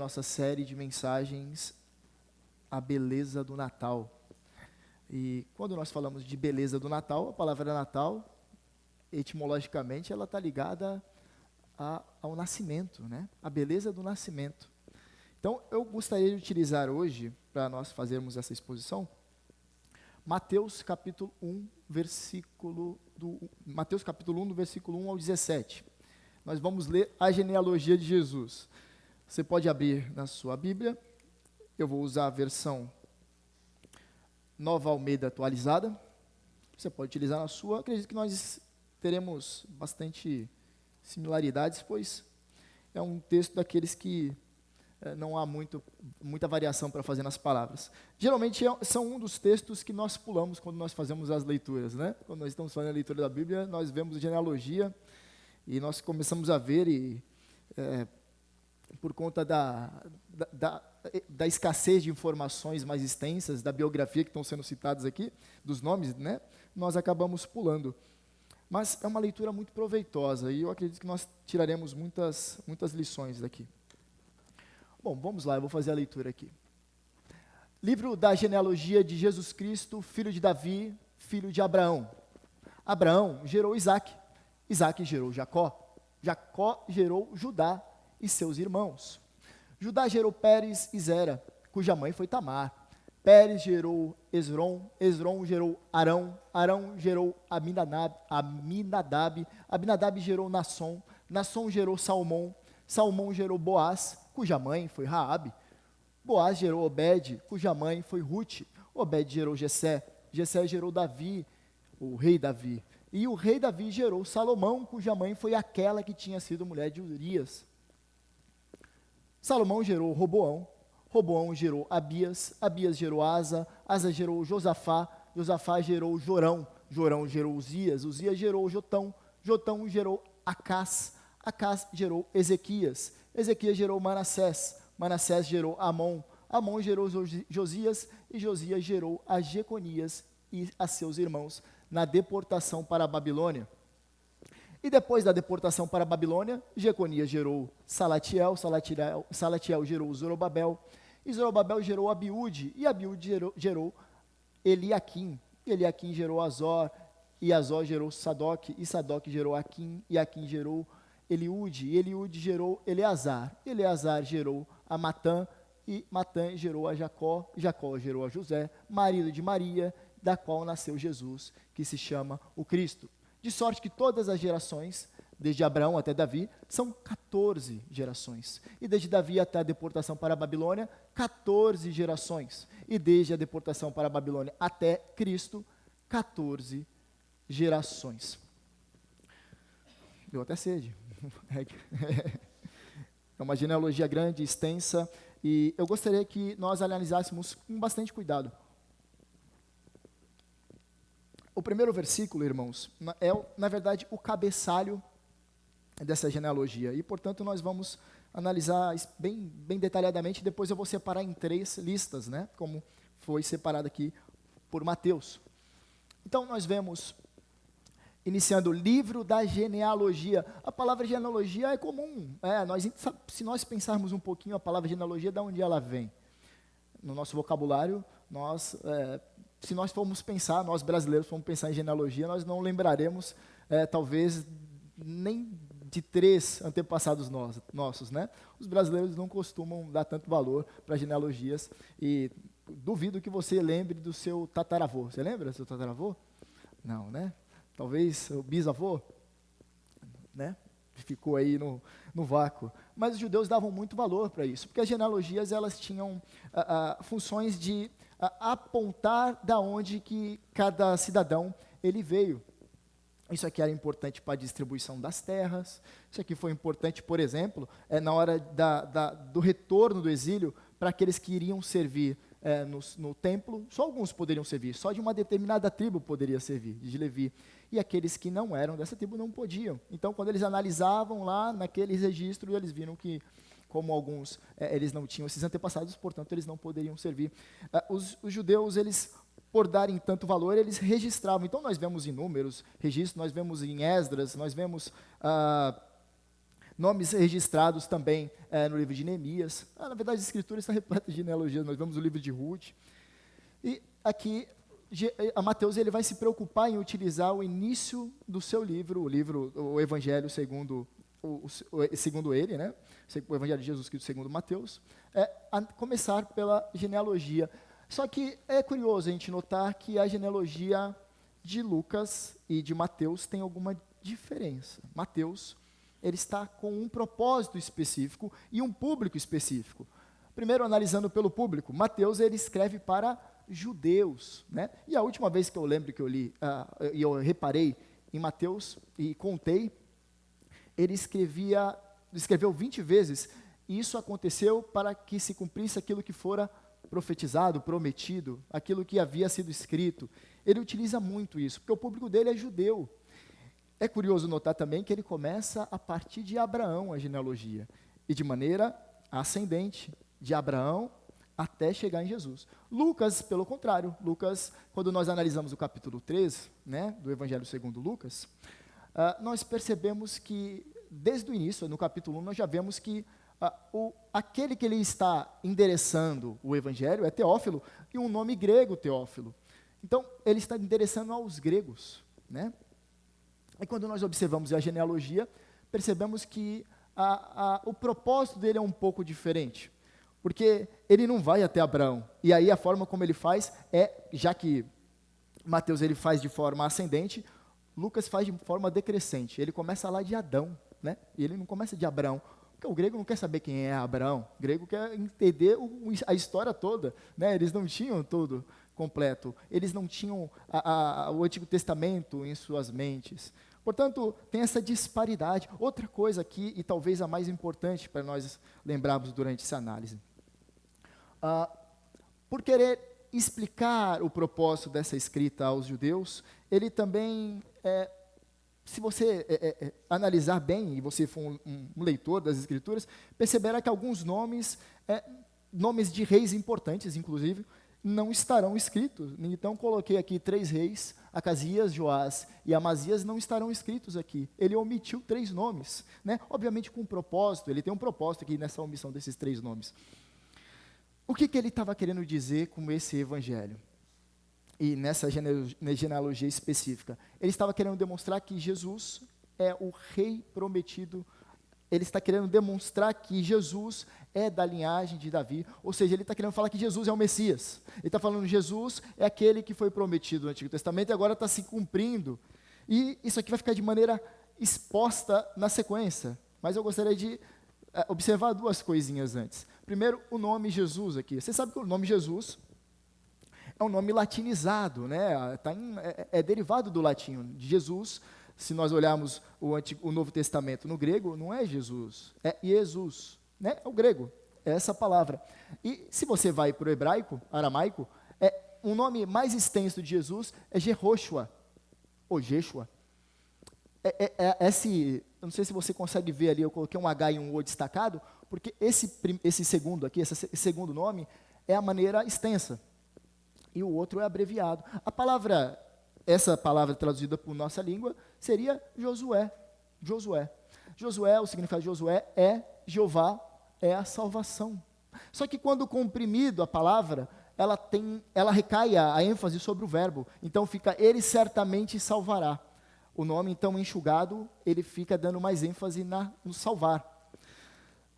nossa série de mensagens A Beleza do Natal. E quando nós falamos de beleza do Natal, a palavra Natal, etimologicamente, ela está ligada ao nascimento, né? A beleza do nascimento. Então, eu gostaria de utilizar hoje, para nós fazermos essa exposição, Mateus capítulo 1, Mateus capítulo 1, do versículo 1 ao 17. Nós vamos ler a genealogia de Jesus. Você pode abrir na sua Bíblia. Eu vou usar a versão Nova Almeida atualizada. Você pode utilizar na sua. Acredito que nós teremos bastante similaridades, pois é um texto daqueles que não há muita variação para fazer nas palavras. Geralmente são um dos textos que nós pulamos quando nós fazemos as leituras, né? Quando nós estamos fazendo a leitura da Bíblia, nós vemos genealogia e nós começamos a ver por conta da escassez de informações mais extensas, da biografia que estão sendo citadas aqui, dos nomes, né? Nós acabamos pulando. Mas é uma leitura muito proveitosa e eu acredito que nós tiraremos muitas lições daqui. Bom, vamos lá, eu vou fazer a leitura aqui. Livro da genealogia de Jesus Cristo, filho de Davi, filho de Abraão. Abraão gerou Isaque, Isaque gerou Jacó, Jacó gerou Judá e seus irmãos. Judá gerou Pérez e Zera, cuja mãe foi Tamar. Pérez gerou Esrom, Esrom gerou Arão, Arão gerou Aminadab, Aminadab gerou Nasson, Nasson gerou Salmão, Salmão gerou Boaz, cuja mãe foi Raabe. Boaz gerou Obed, cuja mãe foi Rute. Obed gerou Jessé, Jessé gerou Davi, o rei Davi. E o rei Davi gerou Salomão, cuja mãe foi aquela que tinha sido mulher de Urias. Salomão gerou Roboão, Roboão gerou Abias, Abias gerou Asa, Asa gerou Josafá, Josafá gerou Jorão, Jorão gerou Uzias, Uzias gerou Jotão, Jotão gerou Acás, Acás gerou Ezequias, Ezequias gerou Manassés, Manassés gerou Amon, Amon gerou Josias, e Josias gerou a Jeconias e a seus irmãos na deportação para a Babilônia. E depois da deportação para a Babilônia, Jeconias gerou Salatiel, Salatiel gerou Zorobabel, e Zorobabel gerou Abiúde, e Abiúde gerou Eliaquim, Eliaquim gerou Azor, e Azor gerou Sadoc, e Sadoc gerou Aquim, e Aquim gerou Eliúde, e Eliúde gerou Eleazar, Eleazar gerou a Matã, e Matã gerou a Jacó, Jacó gerou a José, marido de Maria, da qual nasceu Jesus, que se chama o Cristo. De sorte que todas as gerações, desde Abraão até Davi, são 14 gerações. E desde Davi até a deportação para a Babilônia, 14 gerações. E desde a deportação para a Babilônia até Cristo, 14 gerações. Deu até sede. É uma genealogia grande, extensa, e eu gostaria que nós analisássemos com bastante cuidado. O primeiro versículo, irmãos, é, na verdade, o cabeçalho dessa genealogia. E, portanto, nós vamos analisar bem detalhadamente. Depois eu vou separar em 3 listas, né? Como foi separado aqui por Mateus. Então, nós vemos, iniciando o livro da genealogia. A palavra genealogia é comum. Se nós pensarmos um pouquinho a palavra genealogia, de onde ela vem? No nosso vocabulário, se nós formos pensar, nós brasileiros formos pensar em genealogia, nós não lembraremos, talvez, nem de 3 antepassados nossos, né? Os brasileiros não costumam dar tanto valor para genealogias e duvido que você lembre do seu tataravô. Você lembra do seu tataravô? Não, né? Talvez o bisavô, né? Ficou aí no vácuo. Mas os judeus davam muito valor para isso, porque as genealogias elas tinham funções de apontar da onde que cada cidadão ele veio. Isso aqui era importante para a distribuição das terras. Isso aqui foi importante, por exemplo, na hora do retorno do exílio, para aqueles que iriam servir no templo. Só alguns poderiam servir, só de uma determinada tribo poderia servir, de Levi. E aqueles que não eram dessa tribo não podiam. Então, quando eles analisavam lá naqueles registros, eles viram que, como alguns, eles não tinham esses antepassados, portanto, eles não poderiam servir. Os judeus, eles, por darem tanto valor, eles registravam. Então, nós vemos inúmeros registros, nós vemos em Esdras, nós vemos Nomes registrados também no livro de Neemias. Na verdade, a Escritura está repleta de genealogias. Nós vemos o livro de Ruth. E aqui, a Mateus ele vai se preocupar em utilizar o início do seu livro, o Evangelho segundo ele, né? O Evangelho de Jesus Cristo segundo Mateus, a começar pela genealogia. Só que é curioso a gente notar que a genealogia de Lucas e de Mateus tem alguma diferença. Mateus, ele está com um propósito específico e um público específico. Primeiro, analisando pelo público, Mateus ele escreve para judeus, né? E a última vez que eu lembro que eu li, e eu reparei em Mateus e contei, ele escreveu 20 vezes, e isso aconteceu para que se cumprisse aquilo que fora profetizado, prometido, aquilo que havia sido escrito. Ele utiliza muito isso, porque o público dele é judeu. É curioso notar também que ele começa a partir de Abraão, a genealogia, e de maneira ascendente, de Abraão até chegar em Jesus. Lucas, pelo contrário, quando nós analisamos o capítulo 13, né, do Evangelho segundo Lucas, nós percebemos que, desde o início, no capítulo 1, nós já vemos que aquele que ele está endereçando o Evangelho é Teófilo, e um nome grego, Teófilo. Então, ele está endereçando aos gregos, né? E quando nós observamos a genealogia, percebemos que o propósito dele é um pouco diferente, porque ele não vai até Abraão, e aí a forma como ele faz já que Mateus ele faz de forma ascendente, Lucas faz de forma decrescente, ele começa lá de Adão, né? E ele não começa de Abraão, porque o grego não quer saber quem é Abraão, o grego quer entender a história toda, né? Eles não tinham tudo completo, eles não tinham o Antigo Testamento em suas mentes. Portanto, tem essa disparidade. Outra coisa aqui, e talvez a mais importante para nós lembrarmos durante essa análise. Por querer explicar o propósito dessa escrita aos judeus, ele também, se você analisar bem, e você for um leitor das Escrituras, perceberá que alguns nomes de reis importantes, inclusive, não estarão escritos. Então, coloquei aqui 3 reis, Acasias, Joás e Amazias não estarão escritos aqui. Ele omitiu 3 nomes, né? Obviamente com um propósito, ele tem um propósito aqui nessa omissão desses 3 nomes. O que ele estava querendo dizer com esse evangelho? E nessa genealogia específica? Ele estava querendo demonstrar que Jesus é o rei prometido. Ele está querendo demonstrar que Jesus é da linhagem de Davi, ou seja, ele está querendo falar que Jesus é o Messias. Ele está falando que Jesus é aquele que foi prometido no Antigo Testamento e agora está se cumprindo. E isso aqui vai ficar de maneira exposta na sequência, mas eu gostaria de observar 2 coisinhas antes. Primeiro, o nome Jesus aqui. Você sabe que o nome Jesus é um nome latinizado, né? É derivado do latim, de Jesus. Se nós olharmos o Novo Testamento no grego, não é Jesus, é Jesus, né? É o grego, é essa palavra. E se você vai para o hebraico, aramaico, um nome mais extenso de Jesus é Jehoshua, ou Jeshua. Eu não sei se você consegue ver ali, eu coloquei um H e um O destacado, porque esse segundo aqui, esse segundo nome, é a maneira extensa, e o outro é abreviado. Essa palavra traduzida por nossa língua seria Josué. Josué, o significado de Josué é Jeová, é a salvação. Só que quando comprimido a palavra, ela recai a ênfase sobre o verbo. Então fica, ele certamente salvará. O nome, então, enxugado, ele fica dando mais ênfase no salvar.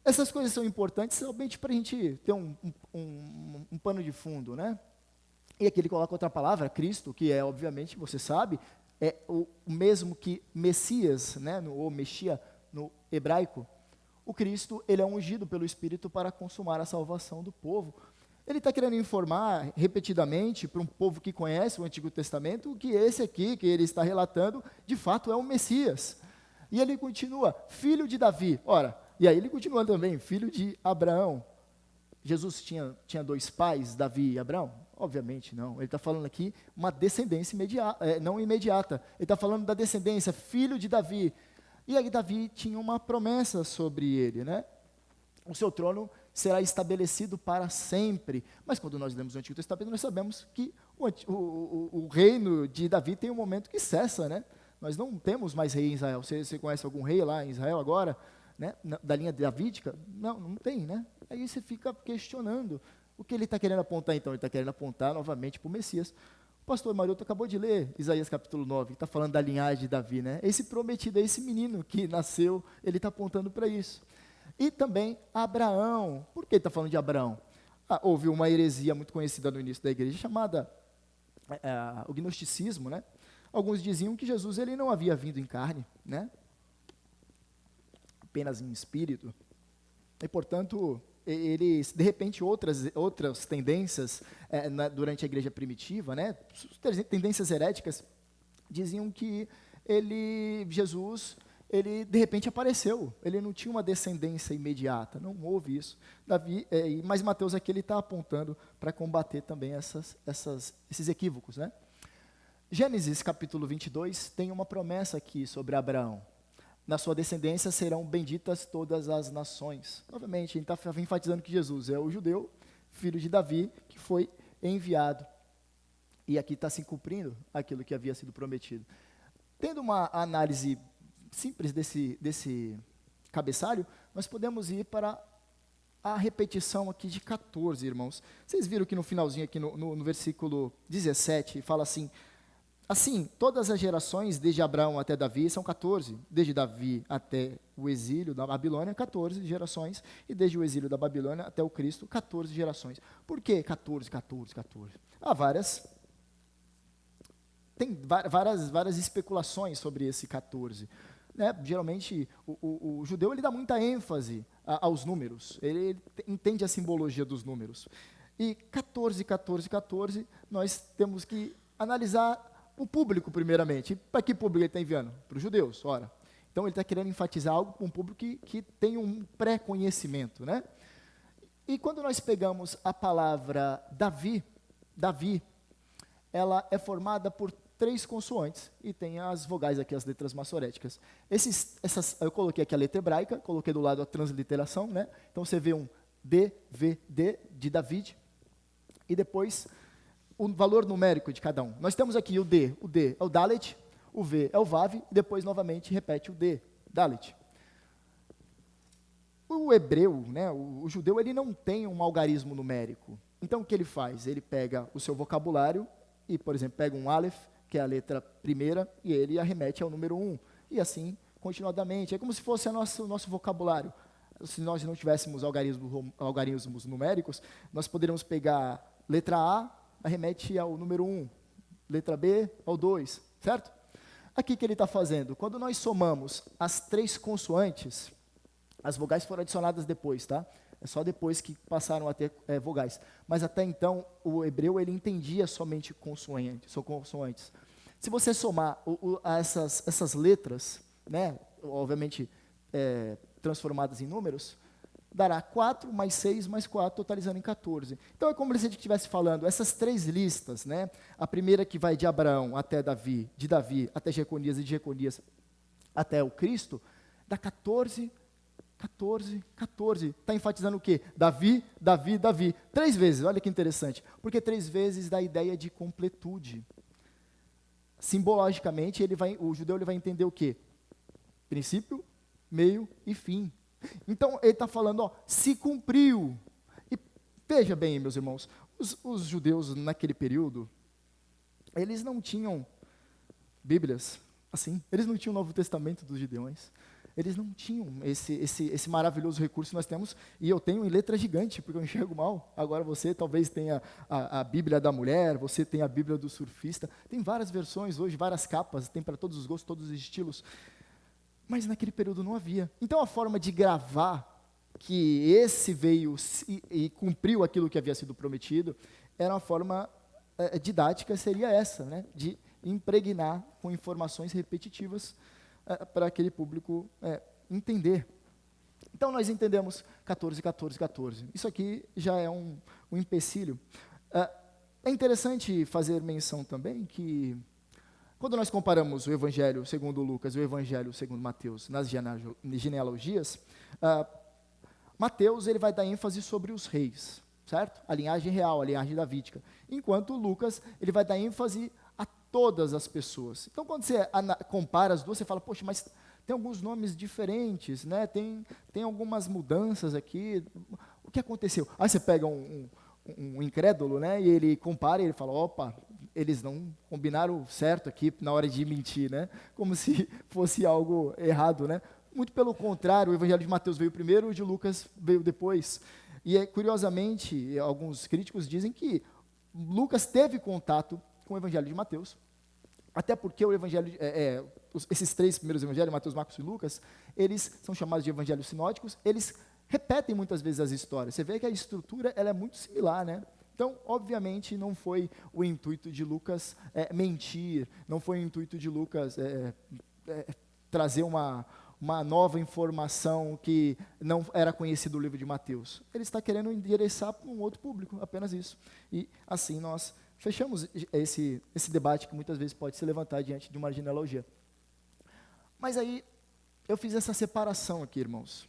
Essas coisas são importantes somente para a gente ter um pano de fundo, né? E aqui ele coloca outra palavra, Cristo, que obviamente, você sabe, é o mesmo que Messias, né, ou Mexia no hebraico. O Cristo, ele é ungido pelo Espírito para consumar a salvação do povo. Ele está querendo informar repetidamente para um povo que conhece o Antigo Testamento que esse aqui, que ele está relatando, de fato é o Messias. E ele continua, filho de Davi. Ora, e aí ele continua também, filho de Abraão. Jesus tinha 2 pais, Davi e Abraão? Obviamente não. Ele está falando aqui uma descendência não imediata. Ele está falando da descendência, filho de Davi. E aí Davi tinha uma promessa sobre ele, né? O seu trono será estabelecido para sempre. Mas quando nós lemos o Antigo Testamento, nós sabemos que o reino de Davi tem um momento que cessa, né? Nós não temos mais rei em Israel. Você conhece algum rei lá em Israel agora? né, da linha davídica? Não, não tem, né? Aí você fica questionando o que ele está querendo apontar então. Ele está querendo apontar novamente para o Messias. O pastor Maroto acabou de ler Isaías capítulo 9, que está falando da linhagem de Davi, né? Esse prometido, esse menino que nasceu, ele está apontando para isso. E também Abraão. Por que ele está falando de Abraão? Houve uma heresia muito conhecida no início da igreja, chamada o gnosticismo, né? Alguns diziam que Jesus ele não havia vindo em carne, né? Apenas em espírito. E, portanto, eles, de repente, outras tendências durante a igreja primitiva, né? Tendências heréticas, diziam que Jesus, ele de repente apareceu, ele não tinha uma descendência imediata, não houve isso. Mas Mateus aqui ele está apontando para combater também esses equívocos, né? Gênesis capítulo 22 tem uma promessa aqui sobre Abraão. Na sua descendência serão benditas todas as nações. Novamente, ele está enfatizando que Jesus é o judeu, filho de Davi, que foi enviado. E aqui está se cumprindo aquilo que havia sido prometido. Tendo uma análise simples desse cabeçalho, nós podemos ir para a repetição aqui de 14, irmãos. Vocês viram que no finalzinho, aqui no versículo 17, fala assim: assim, todas as gerações, desde Abraão até Davi, são 14. Desde Davi até o exílio da Babilônia, 14 gerações. E desde o exílio da Babilônia até o Cristo, 14 gerações. Por que 14, 14, 14? Há tem várias especulações sobre esse 14. Né? Geralmente, o judeu ele dá muita ênfase aos números. Ele entende a simbologia dos números. E 14, 14, 14, nós temos que analisar o público, primeiramente. Para que público ele está enviando? Para os judeus, ora. Então, ele está querendo enfatizar algo para um público que tem um pré-conhecimento, né? E quando nós pegamos a palavra Davi, ela é formada por 3 consoantes, e tem as vogais aqui, as letras massoréticas. Eu coloquei aqui a letra hebraica, coloquei do lado a transliteração, né? Então, você vê um D, V, D, de David, e depois o valor numérico de cada um. Nós temos aqui o D é o Dalet, o V é o Vav, e depois novamente repete o D, Dalet. O hebreu, né, o judeu, ele não tem um algarismo numérico. Então o que ele faz? Ele pega o seu vocabulário e, por exemplo, pega um Aleph, que é a letra primeira, e ele arremete ao número 1. E assim, continuadamente. É como se fosse o nosso vocabulário. Se nós não tivéssemos algarismos numéricos, nós poderíamos pegar letra A, arremete ao número 1, letra B ao 2, certo? Aqui que ele está fazendo, quando nós somamos as 3 consoantes, as vogais foram adicionadas depois, tá? É só depois que passaram a ter vogais. Mas até então, o hebreu ele entendia somente consoantes. Se você somar essas letras, né, obviamente transformadas em números, dará 4 mais 6 mais 4, totalizando em 14. Então é como se a gente estivesse falando, essas 3 listas, né? A primeira que vai de Abraão até Davi, de Davi até Jeconias e de Jeconias até o Cristo, dá 14, 14, 14. Está enfatizando o quê? Davi, Davi, Davi. 3 vezes, olha que interessante. Porque 3 vezes dá a ideia de completude. Simbologicamente, o judeu ele vai entender o quê? Princípio, meio e fim. Então, ele está falando, ó, se cumpriu. E veja bem, meus irmãos, os judeus naquele período, eles não tinham Bíblias, assim, eles não tinham o Novo Testamento dos Gideões, eles não tinham esse maravilhoso recurso que nós temos, e eu tenho em letra gigante, porque eu enxergo mal. Agora você talvez tenha a Bíblia da mulher, você tem a Bíblia do surfista, tem várias versões hoje, várias capas, tem para todos os gostos, todos os estilos. Mas naquele período não havia. Então a forma de gravar que esse veio e cumpriu aquilo que havia sido prometido, era uma forma didática, seria essa, né? De impregnar com informações repetitivas para aquele público entender. Então nós entendemos 14, 14, 14. Isso aqui já é um empecilho. É interessante fazer menção também que quando nós comparamos o Evangelho segundo Lucas e o Evangelho segundo Mateus nas genealogias, Mateus ele vai dar ênfase sobre os reis, certo? A linhagem real, a linhagem davídica. Enquanto Lucas ele vai dar ênfase a todas as pessoas. Então, quando você compara as duas, você fala, poxa, mas tem alguns nomes diferentes, né? Tem algumas mudanças aqui. O que aconteceu? Aí você pega um incrédulo, né? E ele compara e ele fala, opa, eles não combinaram certo aqui na hora de mentir, né? Como se fosse algo errado, né? Muito pelo contrário, o Evangelho de Mateus veio primeiro, o de Lucas veio depois. E, curiosamente, alguns críticos dizem que Lucas teve contato com o Evangelho de Mateus, até porque o Evangelho, esses três primeiros Evangelhos, Mateus, Marcos e Lucas, eles são chamados de Evangelhos sinóticos, eles repetem muitas vezes as histórias. Você vê que a estrutura ela é muito similar, né? Então, obviamente, não foi o intuito de Lucas mentir, não foi o intuito de Lucas trazer uma nova informação que não era conhecido do livro de Mateus. Ele está querendo endereçar para um outro público, apenas isso. E assim nós fechamos esse debate que muitas vezes pode se levantar diante de uma genealogia. Mas aí, eu fiz essa separação aqui, irmãos.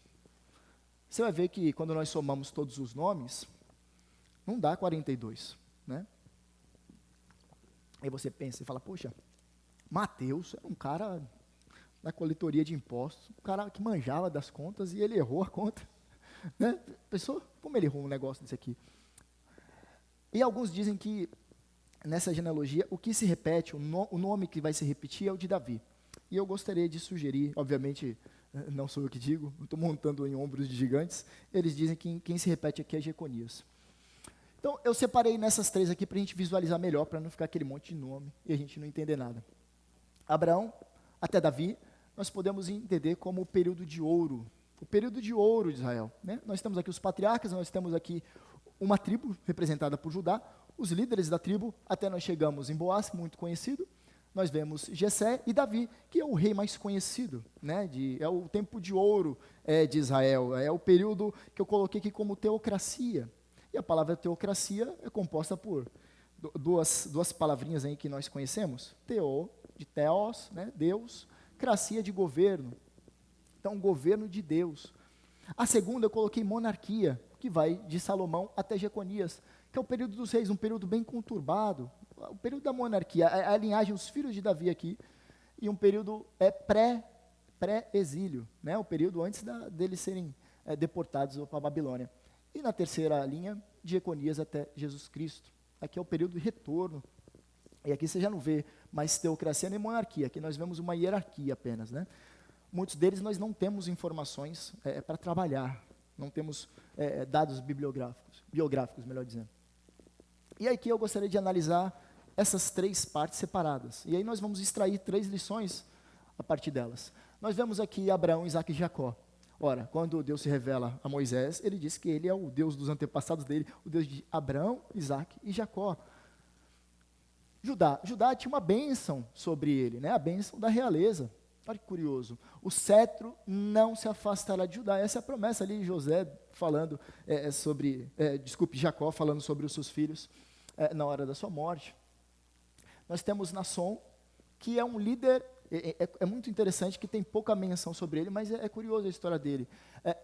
Você vai ver que quando nós somamos todos os nomes, não dá 42, né? Aí você pensa e fala, poxa, Mateus era um cara da coletoria de impostos, um cara que manjava das contas e ele errou a conta, né? Pensou, como ele errou um negócio desse aqui? E alguns dizem que nessa genealogia, o que se repete, o nome que vai se repetir é o de Davi. E eu gostaria de sugerir, obviamente, não sou eu que digo, não estou montando em ombros de gigantes, eles dizem que quem se repete aqui é Jeconias. Então, eu separei nessas três aqui para a gente visualizar melhor, para não ficar aquele monte de nome e a gente não entender nada. Abraão até Davi, nós podemos entender como o período de ouro de Israel, né? Nós temos aqui os patriarcas, nós temos aqui uma tribo representada por Judá, os líderes da tribo, até nós chegamos em Boaz, muito conhecido, nós vemos Jessé e Davi, que é o rei mais conhecido, né? É o tempo de ouro de Israel, é o período que eu coloquei aqui como teocracia. E a palavra teocracia é composta por duas palavrinhas aí que nós conhecemos, de theos, né? Deus, cracia de governo. Então, governo de Deus. A segunda eu coloquei monarquia, que vai de Salomão até Jeconias, que é o período dos reis, um período bem conturbado, o período da monarquia, a linhagem, os filhos de Davi aqui, e um período pré-exílio, né? O período antes deles serem deportados para a Babilônia. E na terceira linha, de Jeconias até Jesus Cristo. Aqui é o período de retorno. E aqui você já não vê mais teocracia nem monarquia, aqui nós vemos uma hierarquia apenas, né? Muitos deles nós não temos informações para trabalhar, não temos dados biográficos, melhor dizendo. E aqui eu gostaria de analisar essas três partes separadas. E aí nós vamos extrair 3 lições a partir delas. Nós vemos aqui Abraão, Isaque e Jacó. Ora, quando Deus se revela a Moisés, ele diz que ele é o Deus dos antepassados dele, o Deus de Abraão, Isaque e Jacó. Judá tinha uma bênção sobre ele, né? A bênção da realeza. Olha que curioso. O cetro não se afastará de Judá. Essa é a promessa ali, José falando Jacó falando sobre os seus filhos na hora da sua morte. Nós temos Nasson, que é um líder. É muito interessante que tem pouca menção sobre ele, mas é curiosa a história dele.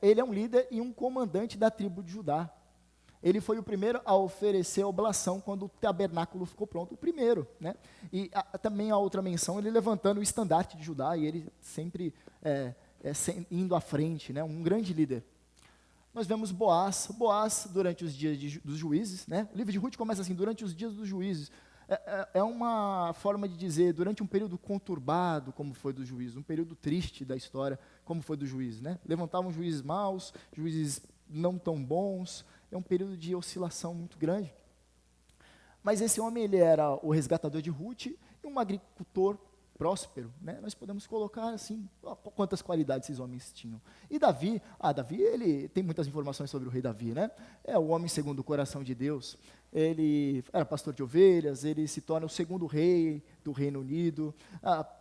Ele é um líder e um comandante da tribo de Judá. Ele foi o primeiro a oferecer a oblação quando o tabernáculo ficou pronto, o primeiro, né? E também a outra menção, ele levantando o estandarte de Judá, e ele sempre indo à frente, né? Um grande líder. Nós vemos Boaz durante os dias dos juízes, né? O livro de Ruth começa assim, durante os dias dos juízes. É uma forma de dizer, durante um período conturbado, como foi do juízo, um período triste da história, como foi do juízo, né? Levantavam juízes maus, juízes não tão bons, é um período de oscilação muito grande. Mas esse homem, ele era o resgatador de Ruth e um agricultor próspero, né? Nós podemos colocar assim, quantas qualidades esses homens tinham. E Davi, ele tem muitas informações sobre o rei Davi, né? É o homem segundo o coração de Deus, ele era pastor de ovelhas, ele se torna o segundo rei do Reino Unido,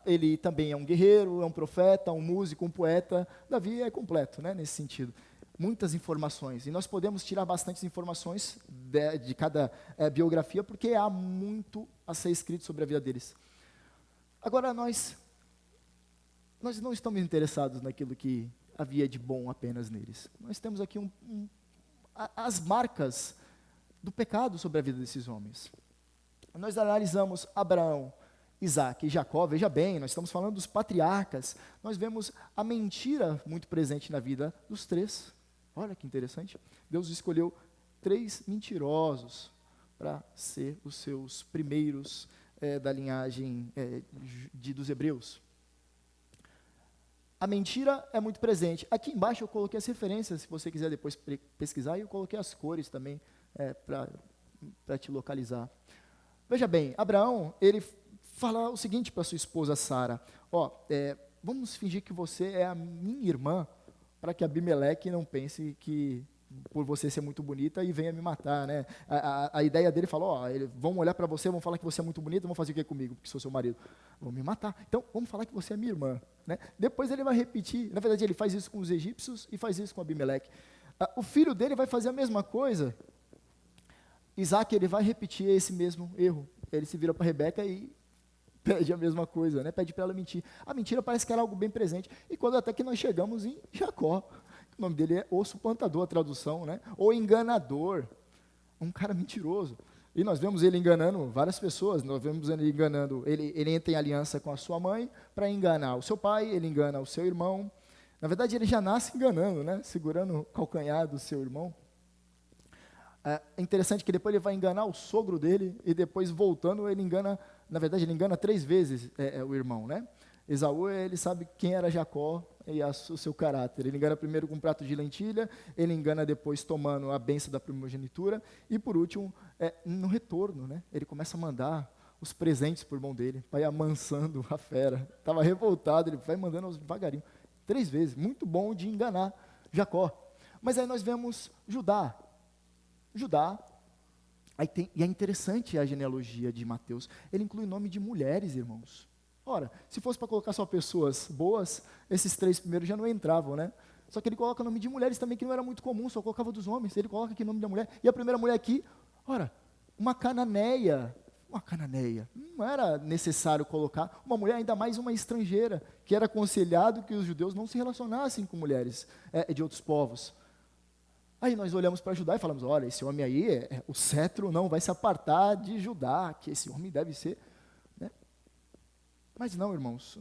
ele também é um guerreiro, é um profeta, um músico, um poeta. Davi é completo, né, nesse sentido. Muitas informações, e nós podemos tirar bastantes informações de cada biografia, porque há muito a ser escrito sobre a vida deles. Agora, nós não estamos interessados naquilo que havia de bom apenas neles. Nós temos aqui as marcas do pecado sobre a vida desses homens. Nós analisamos Abraão Isaac e Jacó, veja bem, nós estamos falando dos patriarcas, nós vemos a mentira muito presente na vida dos três. Olha que interessante, Deus escolheu 3 mentirosos para ser os seus primeiros da linhagem dos hebreus. A mentira é muito presente. Aqui embaixo eu coloquei as referências, se você quiser depois pesquisar, e eu coloquei as cores também para te localizar. Veja bem, Abraão, ele fala o seguinte para sua esposa Sara: vamos fingir que você é a minha irmã, para que Abimeleque não pense que por você ser muito bonita e venha me matar, né? A ideia dele falou: vão olhar para você, vão falar que você é muito bonita, vão fazer o que comigo, porque sou seu marido? Vão me matar. Então, vamos falar que você é minha irmã, né? Depois ele vai repetir, na verdade ele faz isso com os egípcios e faz isso com Abimeleque. O filho dele vai fazer a mesma coisa. Isaac, ele vai repetir esse mesmo erro. Ele se vira para Rebeca e pede a mesma coisa, né? Pede para ela mentir. A mentira parece que era algo bem presente. E quando até que nós chegamos em Jacó, o nome dele é o suplantador, a tradução, né? Ou enganador, um cara mentiroso. E nós vemos ele enganando várias pessoas, nós vemos ele enganando, ele entra em aliança com a sua mãe para enganar o seu pai, ele engana o seu irmão. Na verdade, ele já nasce enganando, né? Segurando o calcanhar do seu irmão. É interessante que depois ele vai enganar o sogro dele, e depois voltando, ele engana, na verdade, ele engana 3 vezes o irmão, né? Esaú, ele sabe quem era Jacó e o seu caráter. Ele engana primeiro com um prato de lentilha, ele engana depois tomando a bênção da primogenitura, e por último, no retorno, né? Ele começa a mandar os presentes por mão dele, vai amansando a fera. Estava revoltado, ele vai mandando devagarinho. 3 vezes, muito bom de enganar Jacó. Mas aí nós vemos Judá, e é interessante a genealogia de Mateus, ele inclui nome de mulheres, irmãos. Ora, se fosse para colocar só pessoas boas, esses 3 primeiros já não entravam, né? Só que ele coloca nome de mulheres também, que não era muito comum, só colocava dos homens, ele coloca aqui o nome da mulher, e a primeira mulher aqui, uma cananeia, não era necessário colocar uma mulher, ainda mais uma estrangeira, que era aconselhado que os judeus não se relacionassem com mulheres de outros povos. Aí nós olhamos para Judá e falamos: olha, esse homem aí, o cetro não vai se apartar de Judá, que esse homem deve ser, né? Mas não, irmãos,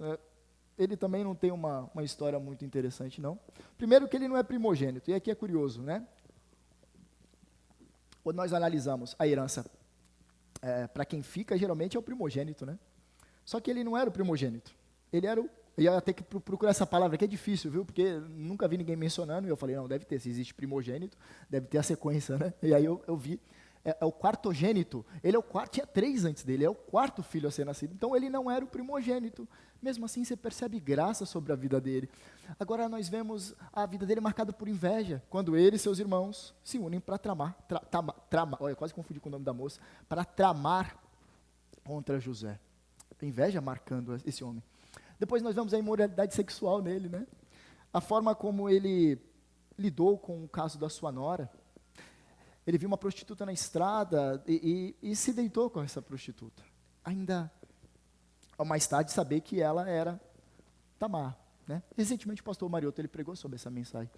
ele também não tem uma história muito interessante, não. Primeiro que ele não é primogênito, e aqui é curioso, né? Quando nós analisamos a herança, para quem fica, geralmente é o primogênito, né? Só que ele não era o primogênito, ele era o... Eu ia ter que procurar essa palavra, que é difícil, viu? Porque nunca vi ninguém mencionando, e eu falei: não, deve ter, se existe primogênito, deve ter a sequência, né? E aí eu vi, é o quartogênito, ele é o quarto, tinha 3 antes dele, é o 4º filho a ser nascido, então ele não era o primogênito. Mesmo assim, você percebe graça sobre a vida dele. Agora nós vemos a vida dele marcada por inveja, quando ele e seus irmãos se unem para tramar, olha, eu quase confundi com o nome da moça, para tramar contra José. Inveja marcando esse homem. Depois nós vemos a imoralidade sexual nele, né? A forma como ele lidou com o caso da sua nora. Ele viu uma prostituta na estrada e se deitou com essa prostituta. Ainda, mais tarde, saber que ela era Tamar, né? Recentemente o pastor Mariotto, ele pregou sobre essa mensagem.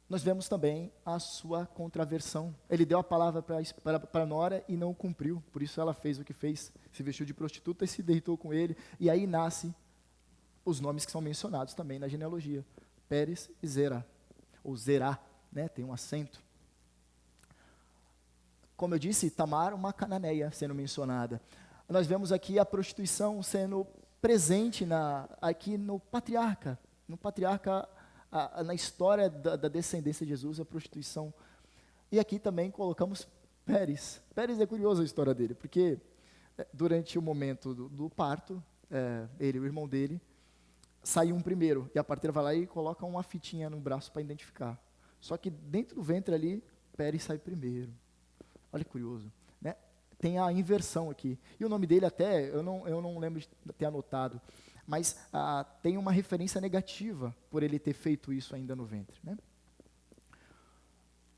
Nós vemos também a sua contraversão. Ele deu a palavra para a nora e não cumpriu. Por isso ela fez o que fez. Se vestiu de prostituta e se deitou com ele. E aí nasce os nomes que são mencionados também na genealogia. Pérez e Zerá. Ou Zerá, né? Tem um acento. Como eu disse, Tamar, uma cananeia sendo mencionada. Nós vemos aqui a prostituição sendo presente aqui no patriarca. Na história da descendência de Jesus, a prostituição. E aqui também colocamos Pérez. Pérez é curiosa a história dele, porque durante o momento do parto, ele e o irmão dele, saiu um primeiro, e a parteira vai lá e coloca uma fitinha no braço para identificar. Só que dentro do ventre ali, Pérez sai primeiro. Olha que curioso, né? Tem a inversão aqui. E o nome dele até, eu não lembro de ter anotado, mas tem uma referência negativa por ele ter feito isso ainda no ventre, né?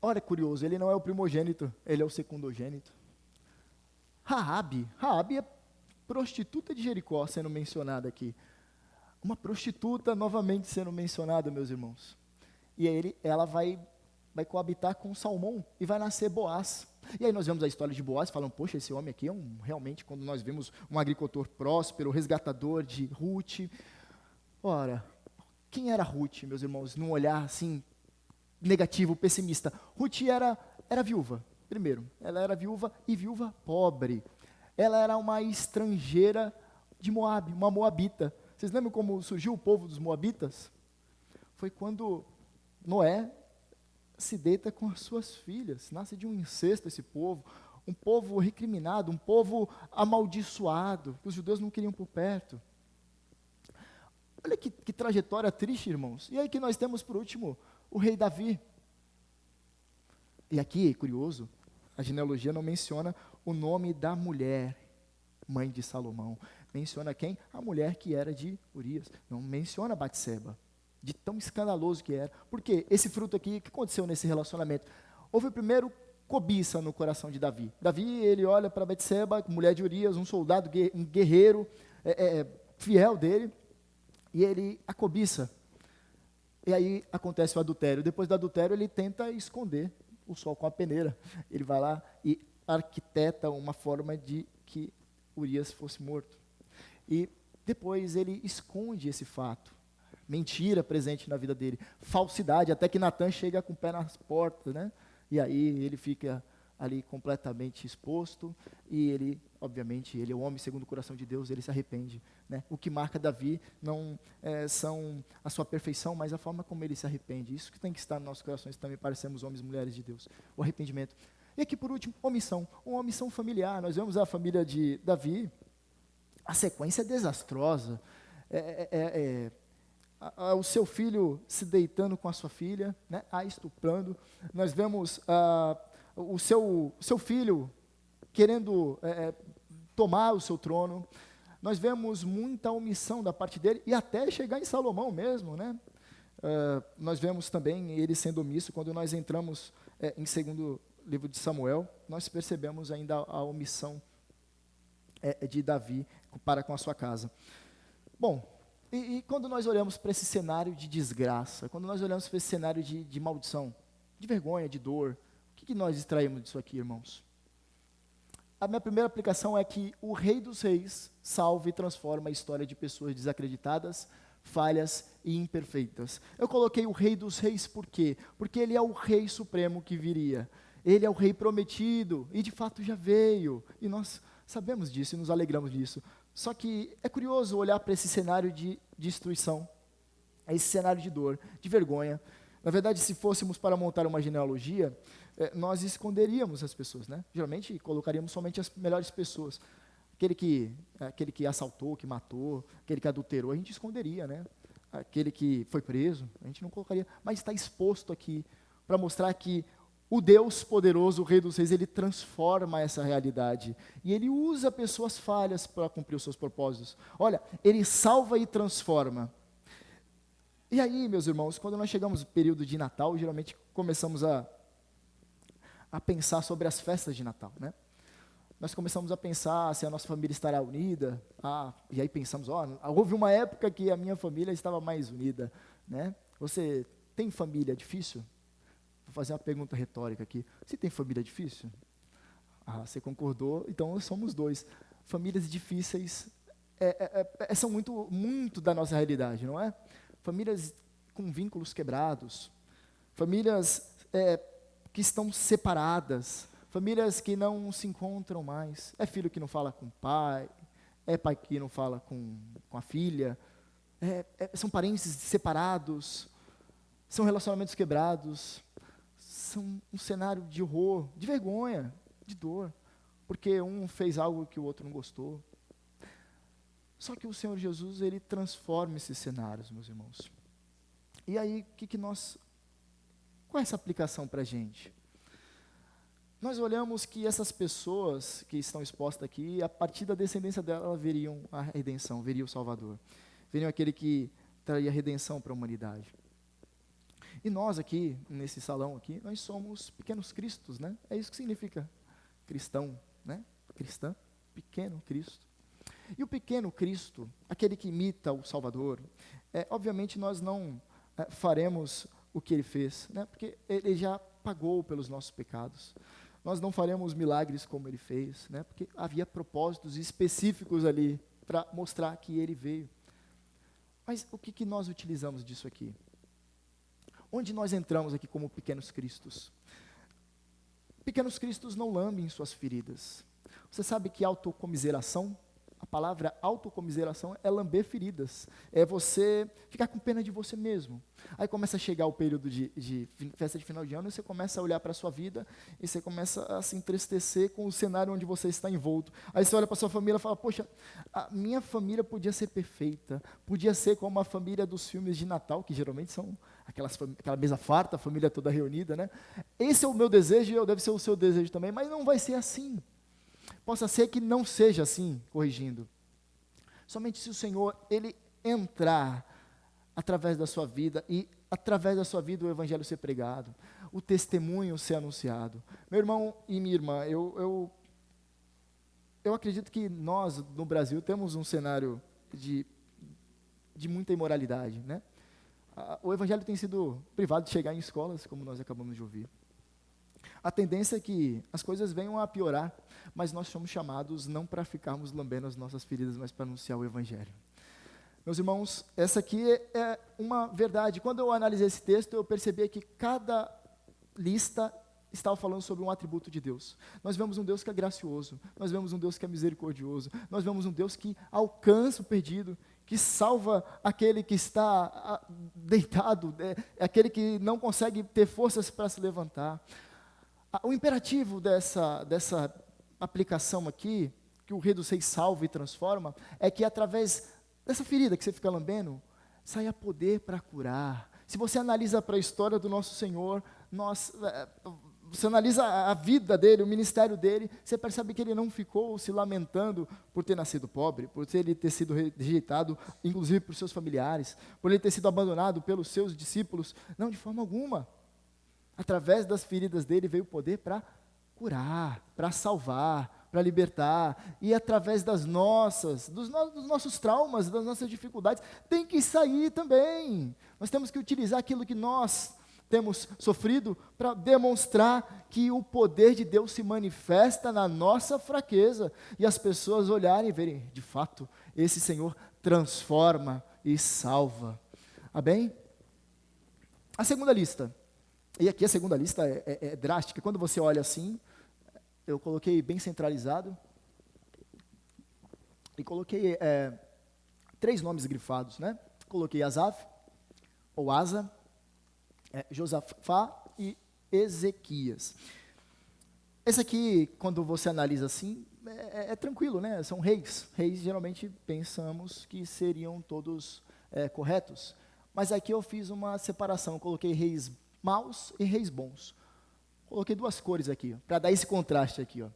Olha, curioso, ele não é o primogênito, ele é o secundogênito. Raabe é prostituta de Jericó sendo mencionada aqui. Uma prostituta novamente sendo mencionada, meus irmãos. E aí ela vai coabitar com Salmão e vai nascer Boaz. E aí nós vemos a história de Boaz, falando, poxa, esse homem aqui é realmente, quando nós vemos um agricultor próspero, resgatador de Ruth. Ora, quem era Ruth, meus irmãos, num olhar assim, negativo, pessimista? Ruth era viúva, primeiro, ela era viúva e viúva pobre. Ela era uma estrangeira de Moabe, uma moabita. Vocês lembram como surgiu o povo dos moabitas? Foi quando Noé se deita com as suas filhas, nasce de um incesto esse povo, um povo recriminado, um povo amaldiçoado, que os judeus não queriam por perto. Olha que trajetória triste, irmãos. E aí que nós temos, por último, o rei Davi. E aqui, curioso, a genealogia não menciona o nome da mulher, mãe de Salomão. Menciona quem? A mulher que era de Urias. Não menciona Batseba, de tão escandaloso que era. Por quê? Esse fruto aqui, o que aconteceu nesse relacionamento? Houve primeiro cobiça no coração de Davi. Davi, ele olha para Batseba, mulher de Urias, um soldado, um guerreiro, fiel dele, e ele a cobiça. E aí acontece o adultério. Depois do adultério, ele tenta esconder o sol com a peneira. Ele vai lá e arquiteta uma forma de que Urias fosse morto. E depois ele esconde esse fato. Mentira presente na vida dele. Falsidade, até que Natan chega com o pé nas portas, né? E aí ele fica ali completamente exposto, e ele, obviamente, ele é o homem segundo o coração de Deus, ele se arrepende, né? O que marca Davi não são a sua perfeição, mas a forma como ele se arrepende. Isso que tem que estar nos nossos corações também, para sermos homens e mulheres de Deus. O arrependimento. E aqui, por último, omissão. Uma omissão familiar. Nós vemos a família de Davi, a sequência é desastrosa. O seu filho se deitando com a sua filha, né, a estuprando. Nós vemos o seu filho querendo tomar o seu trono. Nós vemos muita omissão da parte dele, e até chegar em Salomão mesmo, né? Nós vemos também ele sendo omisso. Quando nós entramos em segundo livro de Samuel, nós percebemos ainda a omissão de Davi para com a sua casa. Bom, e quando nós olhamos para esse cenário de desgraça, quando nós olhamos para esse cenário de maldição, de vergonha, de dor, o que nós extraímos disso aqui, irmãos? A minha primeira aplicação é que o Rei dos Reis salva e transforma a história de pessoas desacreditadas, falhas e imperfeitas. Eu coloquei o Rei dos Reis por quê? Porque ele é o Rei Supremo que viria. Ele é o Rei prometido, e de fato já veio, e nós sabemos disso e nos alegramos disso. Só que é curioso olhar para esse cenário de destruição, esse cenário de dor, de vergonha. Na verdade, se fôssemos para montar uma genealogia, nós esconderíamos as pessoas, né? Geralmente, colocaríamos somente as melhores pessoas. Aquele que assaltou, que matou, aquele que adulterou, a gente esconderia, né? Aquele que foi preso, a gente não colocaria. Mas está exposto aqui para mostrar que o Deus poderoso, o Rei dos Reis, ele transforma essa realidade. E ele usa pessoas falhas para cumprir os seus propósitos. Olha, ele salva e transforma. E aí, meus irmãos, quando nós chegamos no período de Natal, geralmente começamos a pensar sobre as festas de Natal, né? Nós começamos a pensar se a nossa família estará unida. E aí pensamos, houve uma época que a minha família estava mais unida, né? Você tem família difícil? Vou fazer uma pergunta retórica aqui. Você tem família difícil? Você concordou, então somos dois. Famílias difíceis são muito, muito da nossa realidade, não é? Famílias com vínculos quebrados, famílias que estão separadas, famílias que não se encontram mais. É filho que não fala com o pai, é pai que não fala com a filha, são parentes separados, são relacionamentos quebrados, são um cenário de horror, de vergonha, de dor, porque um fez algo que o outro não gostou. Só que o Senhor Jesus, ele transforma esses cenários, meus irmãos. E aí, qual é essa aplicação para a gente? Nós olhamos que essas pessoas que estão expostas aqui, a partir da descendência dela, veriam a redenção, veriam o Salvador. Veriam aquele que traria redenção para a humanidade. E nós aqui, nesse salão aqui, nós somos pequenos cristos, né? É isso que significa cristão, né? Cristã, pequeno Cristo. E o pequeno Cristo, aquele que imita o Salvador, obviamente nós não faremos o que ele fez, né? Porque ele já pagou pelos nossos pecados. nós não faremos milagres como ele fez, né? Porque havia propósitos específicos ali para mostrar que ele veio. Mas o que nós utilizamos disso aqui? Onde nós entramos aqui como pequenos cristos? Pequenos cristos não lambem suas feridas. Você sabe que autocomiseração, a palavra autocomiseração é lamber feridas, é você ficar com pena de você mesmo. Aí começa a chegar o período de festa de final de ano, e você começa a olhar para a sua vida, e você começa a se entristecer com o cenário onde você está envolto. Aí você olha para a sua família e fala, poxa, a minha família podia ser perfeita, podia ser como a família dos filmes de Natal, que geralmente são aquela mesa farta, a família toda reunida, né? Esse é o meu desejo, e deve ser o seu desejo também, mas não vai ser assim. Possa ser que não seja assim, corrigindo. Somente se o Senhor, Ele entrar através da sua vida, e através da sua vida o Evangelho ser pregado, o testemunho ser anunciado. Meu irmão e minha irmã, eu acredito que nós, no Brasil, temos um cenário de muita imoralidade, né? O Evangelho tem sido privado de chegar em escolas, como nós acabamos de ouvir. A tendência é que as coisas venham a piorar, mas nós somos chamados não para ficarmos lambendo as nossas feridas, mas para anunciar o Evangelho. Meus irmãos, essa aqui é uma verdade. Quando eu analisei esse texto, eu percebi que cada lista estava falando sobre um atributo de Deus. Nós vemos um Deus que é gracioso, nós vemos um Deus que é misericordioso, nós vemos um Deus que alcança o perdido, que salva aquele que está deitado, aquele que não consegue ter forças para se levantar. O imperativo dessa aplicação aqui, que o Rei dos Reis salva e transforma, é que através dessa ferida que você fica lambendo, saia poder para curar. Se você analisa para a história do nosso Senhor, você analisa a vida dele, o ministério dele, você percebe que ele não ficou se lamentando por ter nascido pobre, por ele ter sido rejeitado, inclusive por seus familiares, por ele ter sido abandonado pelos seus discípulos. Não, de forma alguma. Através das feridas dele veio o poder para curar, para salvar, para libertar. E através dos nossos traumas, das nossas dificuldades, tem que sair também. Nós temos que utilizar aquilo que nós temos sofrido para demonstrar que o poder de Deus se manifesta na nossa fraqueza. E as pessoas olharem e verem, de fato, esse Senhor transforma e salva. Amém? A segunda lista. E aqui a segunda lista é drástica. Quando você olha assim, eu coloquei bem centralizado, e coloquei 3 nomes grifados, né? Coloquei Asaf, ou Asa, Josafá e Ezequias. Esse aqui, quando você analisa assim, é tranquilo, né? São reis. Reis, geralmente, pensamos que seriam todos corretos. Mas aqui eu fiz uma separação, eu coloquei reis maus e reis bons. Coloquei 2 cores aqui, para dar esse contraste aqui, ó.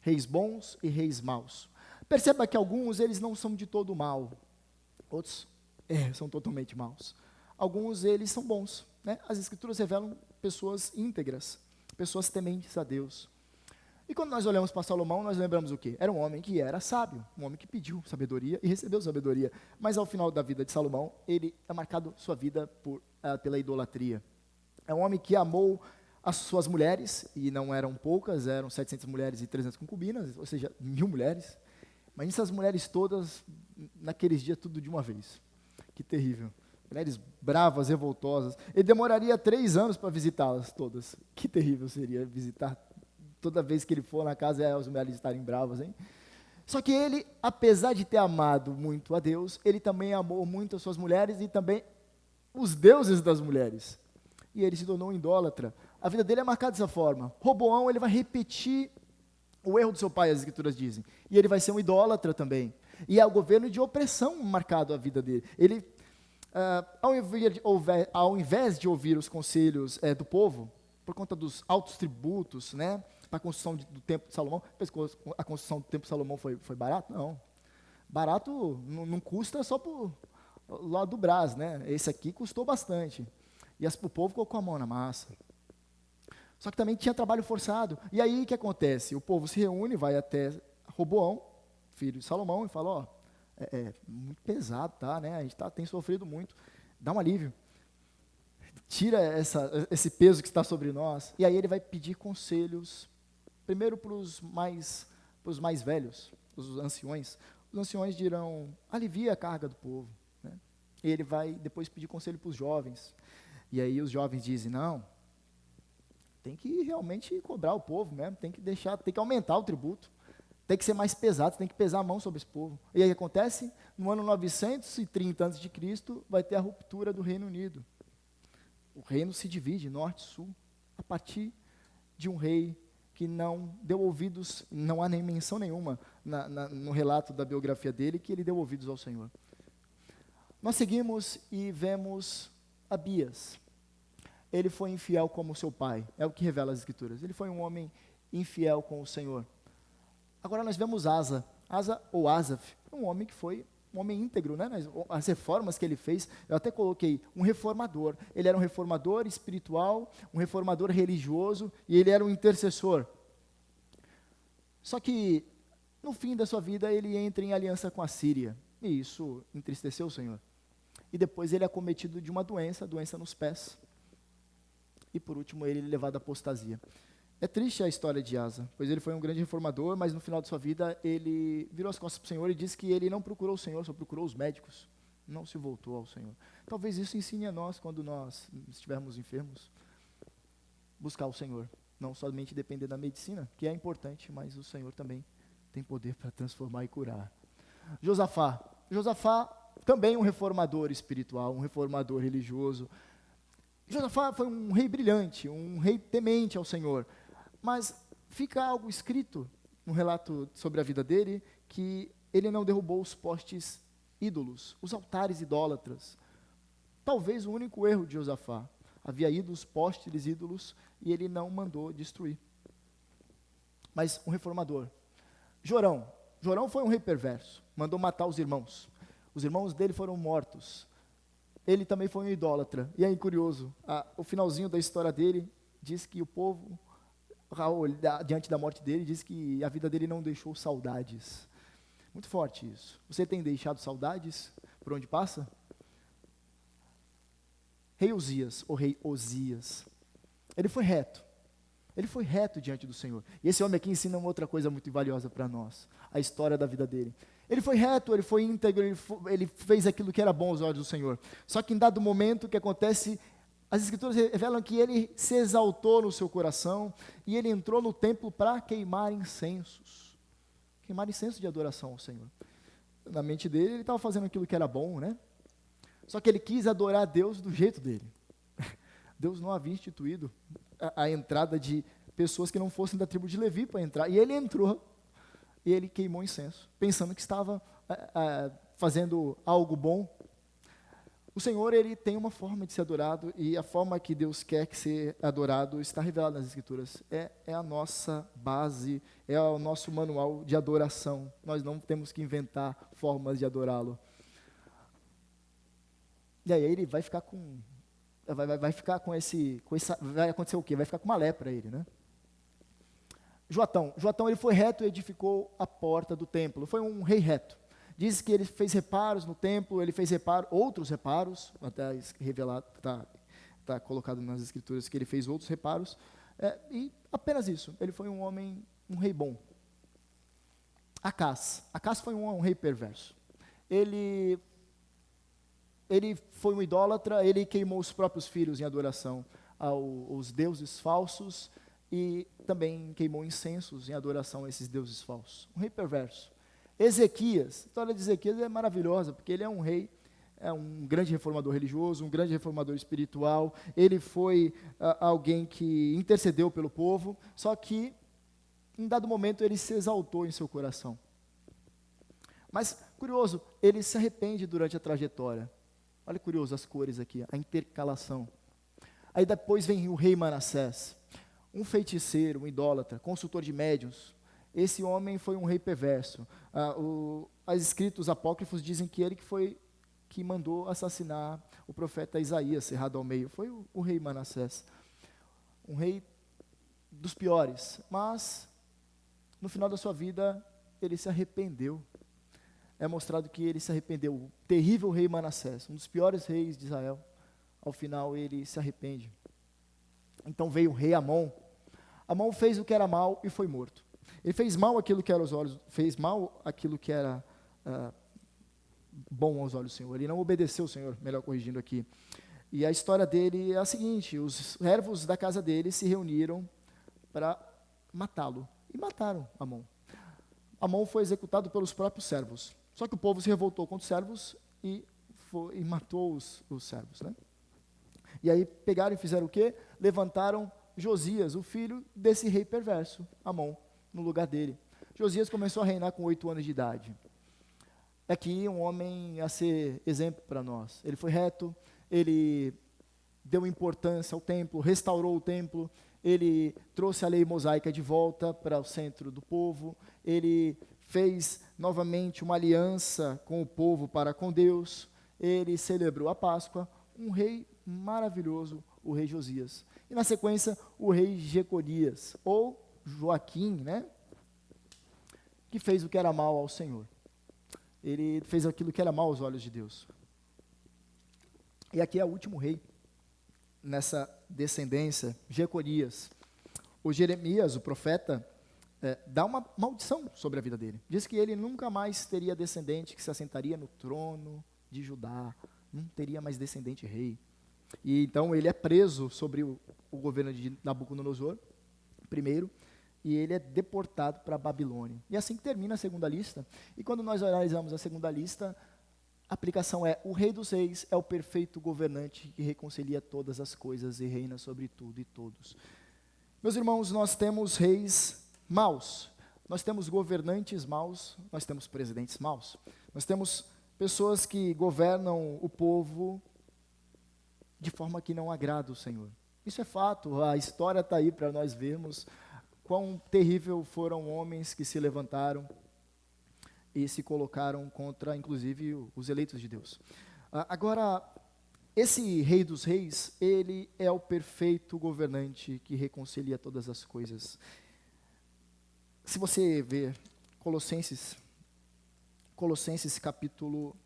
Reis bons e reis maus. Perceba que alguns, eles não são de todo mal. Outros, são totalmente maus. Alguns, eles são bons, né? As Escrituras revelam pessoas íntegras, pessoas tementes a Deus. E quando nós olhamos para Salomão, nós lembramos o quê? Era um homem que era sábio, um homem que pediu sabedoria e recebeu sabedoria. Mas ao final da vida de Salomão, ele é marcado sua vida pela idolatria. É um homem que amou as suas mulheres, e não eram poucas, eram 700 mulheres e 300 concubinas, ou seja, 1000 mulheres. Mas essas mulheres todas, naqueles dias, tudo de uma vez. Que terrível. Mulheres bravas, revoltosas. Ele demoraria 3 anos para visitá-las todas. Que terrível seria visitar toda vez que ele for na casa, as mulheres estarem bravas, hein? Só que ele, apesar de ter amado muito a Deus, ele também amou muito as suas mulheres e também os deuses das mulheres. E ele se tornou um idólatra. A vida dele é marcada dessa forma. Roboão, ele vai repetir o erro do seu pai, as Escrituras dizem. E ele vai ser um idólatra também. E é o governo de opressão marcado a vida dele. Ele, ao invés de ouvir os conselhos do povo, por conta dos altos tributos, né, para a construção do Templo de Salomão, a construção do Templo de Salomão foi barato? Não. Barato não custa só por lá do Brás, né? Esse aqui custou bastante. E o povo colocou a mão na massa. Só que também tinha trabalho forçado. E aí o que acontece? O povo se reúne, vai até Roboão, filho de Salomão, e fala, ó, muito pesado, tá, né? A gente tem sofrido muito. Dá um alívio. Tira esse peso que está sobre nós. E aí ele vai pedir conselhos Primeiro para os mais velhos, os anciões. Os anciões dirão, alivia a carga do povo. Né? E ele vai depois pedir conselho para os jovens. E aí os jovens dizem, não, tem que realmente cobrar o povo mesmo, tem que aumentar o tributo, tem que ser mais pesado, tem que pesar a mão sobre esse povo. E aí o que acontece? No ano 930 a.C., vai ter a ruptura do Reino Unido. O reino se divide, norte e sul, a partir de um rei que não deu ouvidos, não há nem menção nenhuma no relato da biografia dele, que ele deu ouvidos ao Senhor. Nós seguimos e vemos Abias. Ele foi infiel como seu pai, é o que revela as Escrituras. Ele foi um homem infiel com o Senhor. Agora nós vemos Asa ou Asaf, um homem que foi um homem íntegro, né? As reformas que ele fez, eu até coloquei um reformador. Ele era um reformador espiritual, um reformador religioso, e ele era um intercessor. Só que, no fim da sua vida, ele entra em aliança com a Síria, e isso entristeceu o Senhor. E depois ele é acometido de uma doença nos pés. E por último, ele é levado à apostasia. É triste a história de Asa, pois ele foi um grande reformador, mas no final de sua vida ele virou as costas para o Senhor e disse que ele não procurou o Senhor, só procurou os médicos, não se voltou ao Senhor. Talvez isso ensine a nós, quando nós estivermos enfermos, buscar o Senhor, não somente depender da medicina, que é importante, mas o Senhor também tem poder para transformar e curar. Josafá também um reformador espiritual, um reformador religioso. Josafá foi um rei brilhante, um rei temente ao Senhor. Mas fica algo escrito no relato sobre a vida dele, que ele não derrubou os postes ídolos, os altares idólatras. Talvez o único erro de Josafá. Havia ídolos, postes ídolos, e ele não mandou destruir. Mas um reformador. Jorão foi um rei perverso, mandou matar os irmãos. Os irmãos dele foram mortos. Ele também foi um idólatra. E aí, curioso, o finalzinho da história dele diz que o povo, diante da morte dele, diz que a vida dele não deixou saudades. Muito forte isso. Você tem deixado saudades por onde passa? Rei Uzias, ou rei Osias, ele foi reto diante do Senhor. E esse homem aqui ensina uma outra coisa muito valiosa para nós, a história da vida dele. Ele foi reto, ele foi íntegro, ele fez aquilo que era bom aos olhos do Senhor. Só que em dado momento, o que acontece, as Escrituras revelam que ele se exaltou no seu coração, e ele entrou no templo para queimar incensos de adoração ao Senhor. Na mente dele, ele estava fazendo aquilo que era bom, né? Só que ele quis adorar a Deus do jeito dele. Deus não havia instituído a entrada de pessoas que não fossem da tribo de Levi para entrar. E ele entrou, e ele queimou incenso, pensando que estava fazendo algo bom. O Senhor, ele tem uma forma de ser adorado, e a forma que Deus quer que ser adorado está revelada nas Escrituras. É a nossa base, é o nosso manual de adoração. Nós não temos que inventar formas de adorá-lo. E aí ele vai ficar com... Vai acontecer o quê? Vai ficar com uma lepra ele, né? Joatão, ele foi reto e edificou a porta do templo. Foi um rei reto. Diz que ele fez reparos no templo, ele fez outros reparos, até revelado, está colocado nas Escrituras que ele fez outros reparos, e apenas isso. Ele foi um rei bom. Acás foi um rei perverso. Ele foi um idólatra, ele queimou os próprios filhos em adoração aos deuses falsos, e também queimou incensos em adoração a esses deuses falsos. Um rei perverso. Ezequias, a história de Ezequias é maravilhosa, porque ele é um rei, é um grande reformador religioso, um grande reformador espiritual. Ele foi alguém que intercedeu pelo povo, só que em dado momento ele se exaltou em seu coração. Mas, curioso, ele se arrepende durante a trajetória. Olha curioso as cores aqui, a intercalação. Aí depois vem o rei Manassés, um feiticeiro, um idólatra, consultor de médiuns. Esse homem foi um rei perverso. Os escritos apócrifos dizem que ele que mandou assassinar o profeta Isaías, cerrado ao meio. Foi o rei Manassés. Um rei dos piores. Mas, no final da sua vida, ele se arrependeu. É mostrado que ele se arrependeu. O terrível rei Manassés, um dos piores reis de Israel, ao final ele se arrepende. Então veio o rei Amon. Amon fez o que era mal e foi morto. Ele fez mal aquilo que era aos olhos, fez mal aquilo que era bom aos olhos do Senhor. Ele não obedeceu o Senhor, melhor corrigindo aqui. E a história dele é a seguinte: os servos da casa dele se reuniram para matá-lo. E mataram Amon. Amon foi executado pelos próprios servos. Só que o povo se revoltou contra os servos e matou os servos, né? E aí pegaram e fizeram o quê? Levantaram Josias, o filho desse rei perverso, Amon, no lugar dele. Josias começou a reinar com 8 anos de idade. Aqui um homem a ser exemplo para nós. Ele foi reto, ele deu importância ao templo, restaurou o templo, ele trouxe a lei mosaica de volta para o centro do povo, ele fez novamente uma aliança com o povo para com Deus, ele celebrou a Páscoa, um rei maravilhoso, o rei Josias. E na sequência, o rei Jeconias, ou Joaquim, né, que fez o que era mal ao Senhor. Ele fez aquilo que era mal aos olhos de Deus. E aqui é o último rei nessa descendência, Jeconias. O Jeremias, o profeta, dá uma maldição sobre a vida dele. Diz que ele nunca mais teria descendente que se assentaria no trono de Judá, não teria mais descendente rei. E então ele é preso sobre o governo de Nabucodonosor, primeiro, e ele é deportado para a Babilônia. E assim que termina a segunda lista. E quando nós analisamos a segunda lista, a aplicação é: o Rei dos Reis é o perfeito governante que reconcilia todas as coisas e reina sobre tudo e todos. Meus irmãos, nós temos reis maus, nós temos governantes maus, nós temos presidentes maus, nós temos pessoas que governam o povo de forma que não agrada o Senhor. Isso é fato, a história está aí para nós vermos quão terrível foram homens que se levantaram e se colocaram contra, inclusive, os eleitos de Deus. Agora, esse Rei dos Reis, ele é o perfeito governante que reconcilia todas as coisas. Se você ver Colossenses capítulo...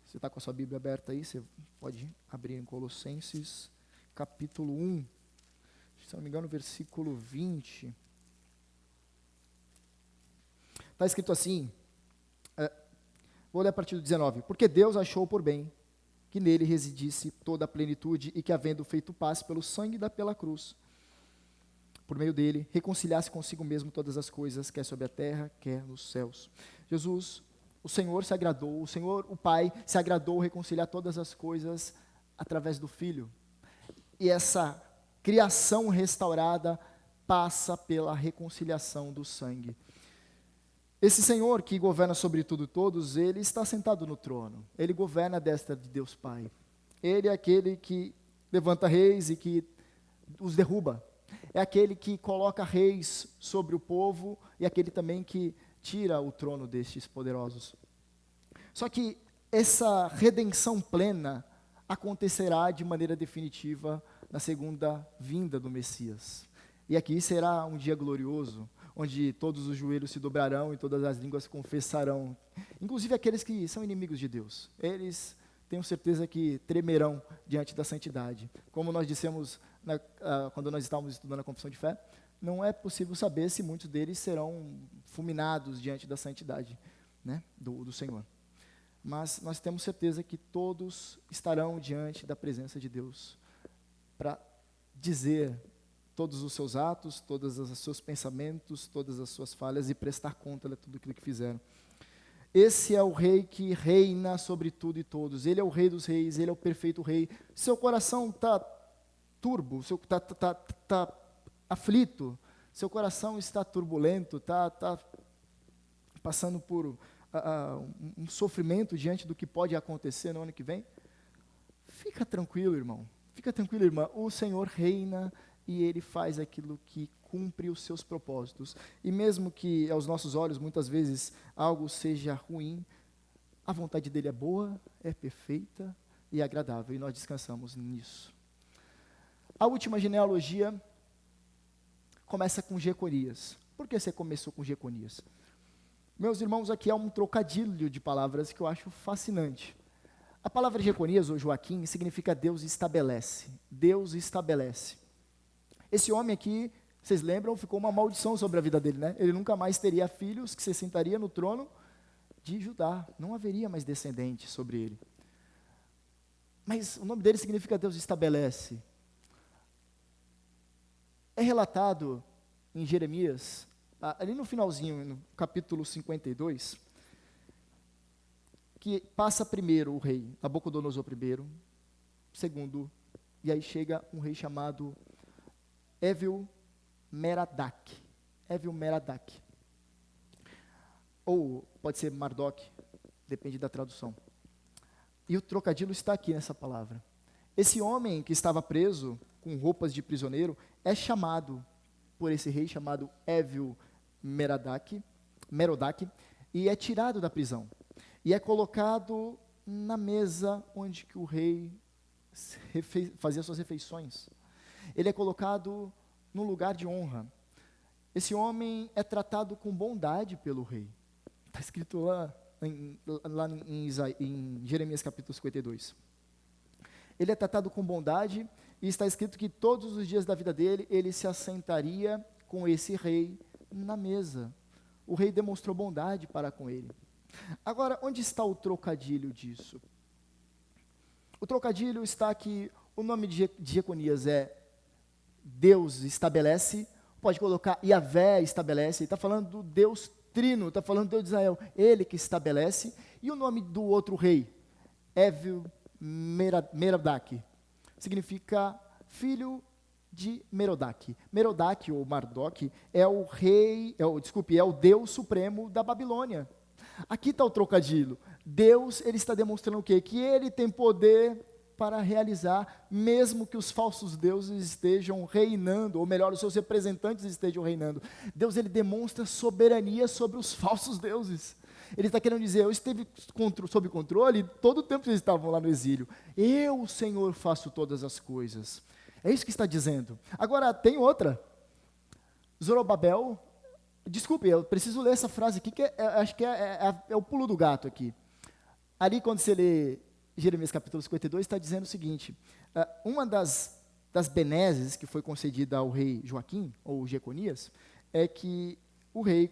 Você está com a sua Bíblia aberta aí? Você pode abrir em Colossenses capítulo 1. Se não me engano, versículo 20. Está escrito assim, vou ler a partir do 19. Porque Deus achou por bem que nele residisse toda a plenitude e que, havendo feito paz pelo sangue pela cruz, por meio dele, reconciliasse consigo mesmo todas as coisas, quer sobre a terra, quer nos céus. Jesus, o Senhor se agradou, o Senhor, o Pai, se agradou reconciliar todas as coisas através do Filho. E essa criação restaurada passa pela reconciliação do sangue. Esse Senhor que governa sobre tudo e todos, ele está sentado no trono. Ele governa à destra de Deus Pai. Ele é aquele que levanta reis e que os derruba. É aquele que coloca reis sobre o povo e aquele também que tira o trono destes poderosos. Só que essa redenção plena acontecerá de maneira definitiva na segunda vinda do Messias. E aqui será um dia glorioso, onde todos os joelhos se dobrarão e todas as línguas confessarão, inclusive aqueles que são inimigos de Deus. Eles, tenho certeza que tremerão diante da santidade. Como nós dissemos quando nós estávamos estudando a confissão de fé, não é possível saber se muitos deles serão fulminados diante da santidade, né, do Senhor. Mas nós temos certeza que todos estarão diante da presença de Deus para dizer todos os seus atos, todos os seus pensamentos, todas as suas falhas e prestar conta de tudo aquilo que fizeram. Esse é o rei que reina sobre tudo e todos. Ele é o Rei dos Reis, ele é o perfeito rei. Seu coração está turbo, está aflito, seu coração está turbulento, está passando por um sofrimento diante do que pode acontecer no ano que vem. Fica tranquilo, irmão. Fica tranquilo, irmã. O Senhor reina e Ele faz aquilo que cumpre os seus propósitos. E mesmo que aos nossos olhos, muitas vezes, algo seja ruim, a vontade dEle é boa, é perfeita e agradável. E nós descansamos nisso. A última genealogia começa com Jeconias. Por que você começou com Jeconias? Meus irmãos, aqui há um trocadilho de palavras que eu acho fascinante. A palavra Jeconias, ou Joaquim, significa Deus estabelece. Deus estabelece. Esse homem aqui, vocês lembram, ficou uma maldição sobre a vida dele, né? Ele nunca mais teria filhos que se sentaria no trono de Judá. Não haveria mais descendente sobre ele. Mas o nome dele significa Deus estabelece. É relatado em Jeremias, ali no finalzinho, no capítulo 52, que passa primeiro o rei Nabucodonosor I, segundo, e aí chega um rei chamado Evil-Merodach. Evil-Merodach. Ou pode ser Marduk, depende da tradução. E o trocadilho está aqui nessa palavra. Esse homem que estava preso, com roupas de prisioneiro, é chamado por esse rei chamado Evil-Merodach, e é tirado da prisão. E é colocado na mesa onde que o rei fazia suas refeições. Ele é colocado num lugar de honra. Esse homem é tratado com bondade pelo rei. Está escrito lá em Jeremias capítulo 52. Ele é tratado com bondade e está escrito que todos os dias da vida dele, ele se assentaria com esse rei na mesa. O rei demonstrou bondade para com ele. Agora, onde está o trocadilho disso? O trocadilho está que o nome de Jeconias é Deus estabelece, pode colocar Yahvé estabelece, ele está falando do Deus Trino, está falando do Deus de Israel, ele que estabelece, e o nome do outro rei, Evil-Merodach, significa filho de Merodach. Merodach, ou Marduk, é o Deus supremo da Babilônia. Aqui está o trocadilho. Deus, ele está demonstrando o quê? Que ele tem poder para realizar, mesmo que os falsos deuses estejam reinando, ou melhor, os seus representantes estejam reinando. Deus, ele demonstra soberania sobre os falsos deuses. Ele está querendo dizer, eu esteve sob controle, todo o tempo vocês estavam lá no exílio. Eu, Senhor, faço todas as coisas. É isso que está dizendo. Agora, tem outra. Zorobabel, desculpe, eu preciso ler essa frase aqui, que acho que é o pulo do gato aqui. Ali, quando você lê Jeremias capítulo 52, está dizendo o seguinte, uma das benesses que foi concedida ao rei Joaquim, ou Jeconias, é que o rei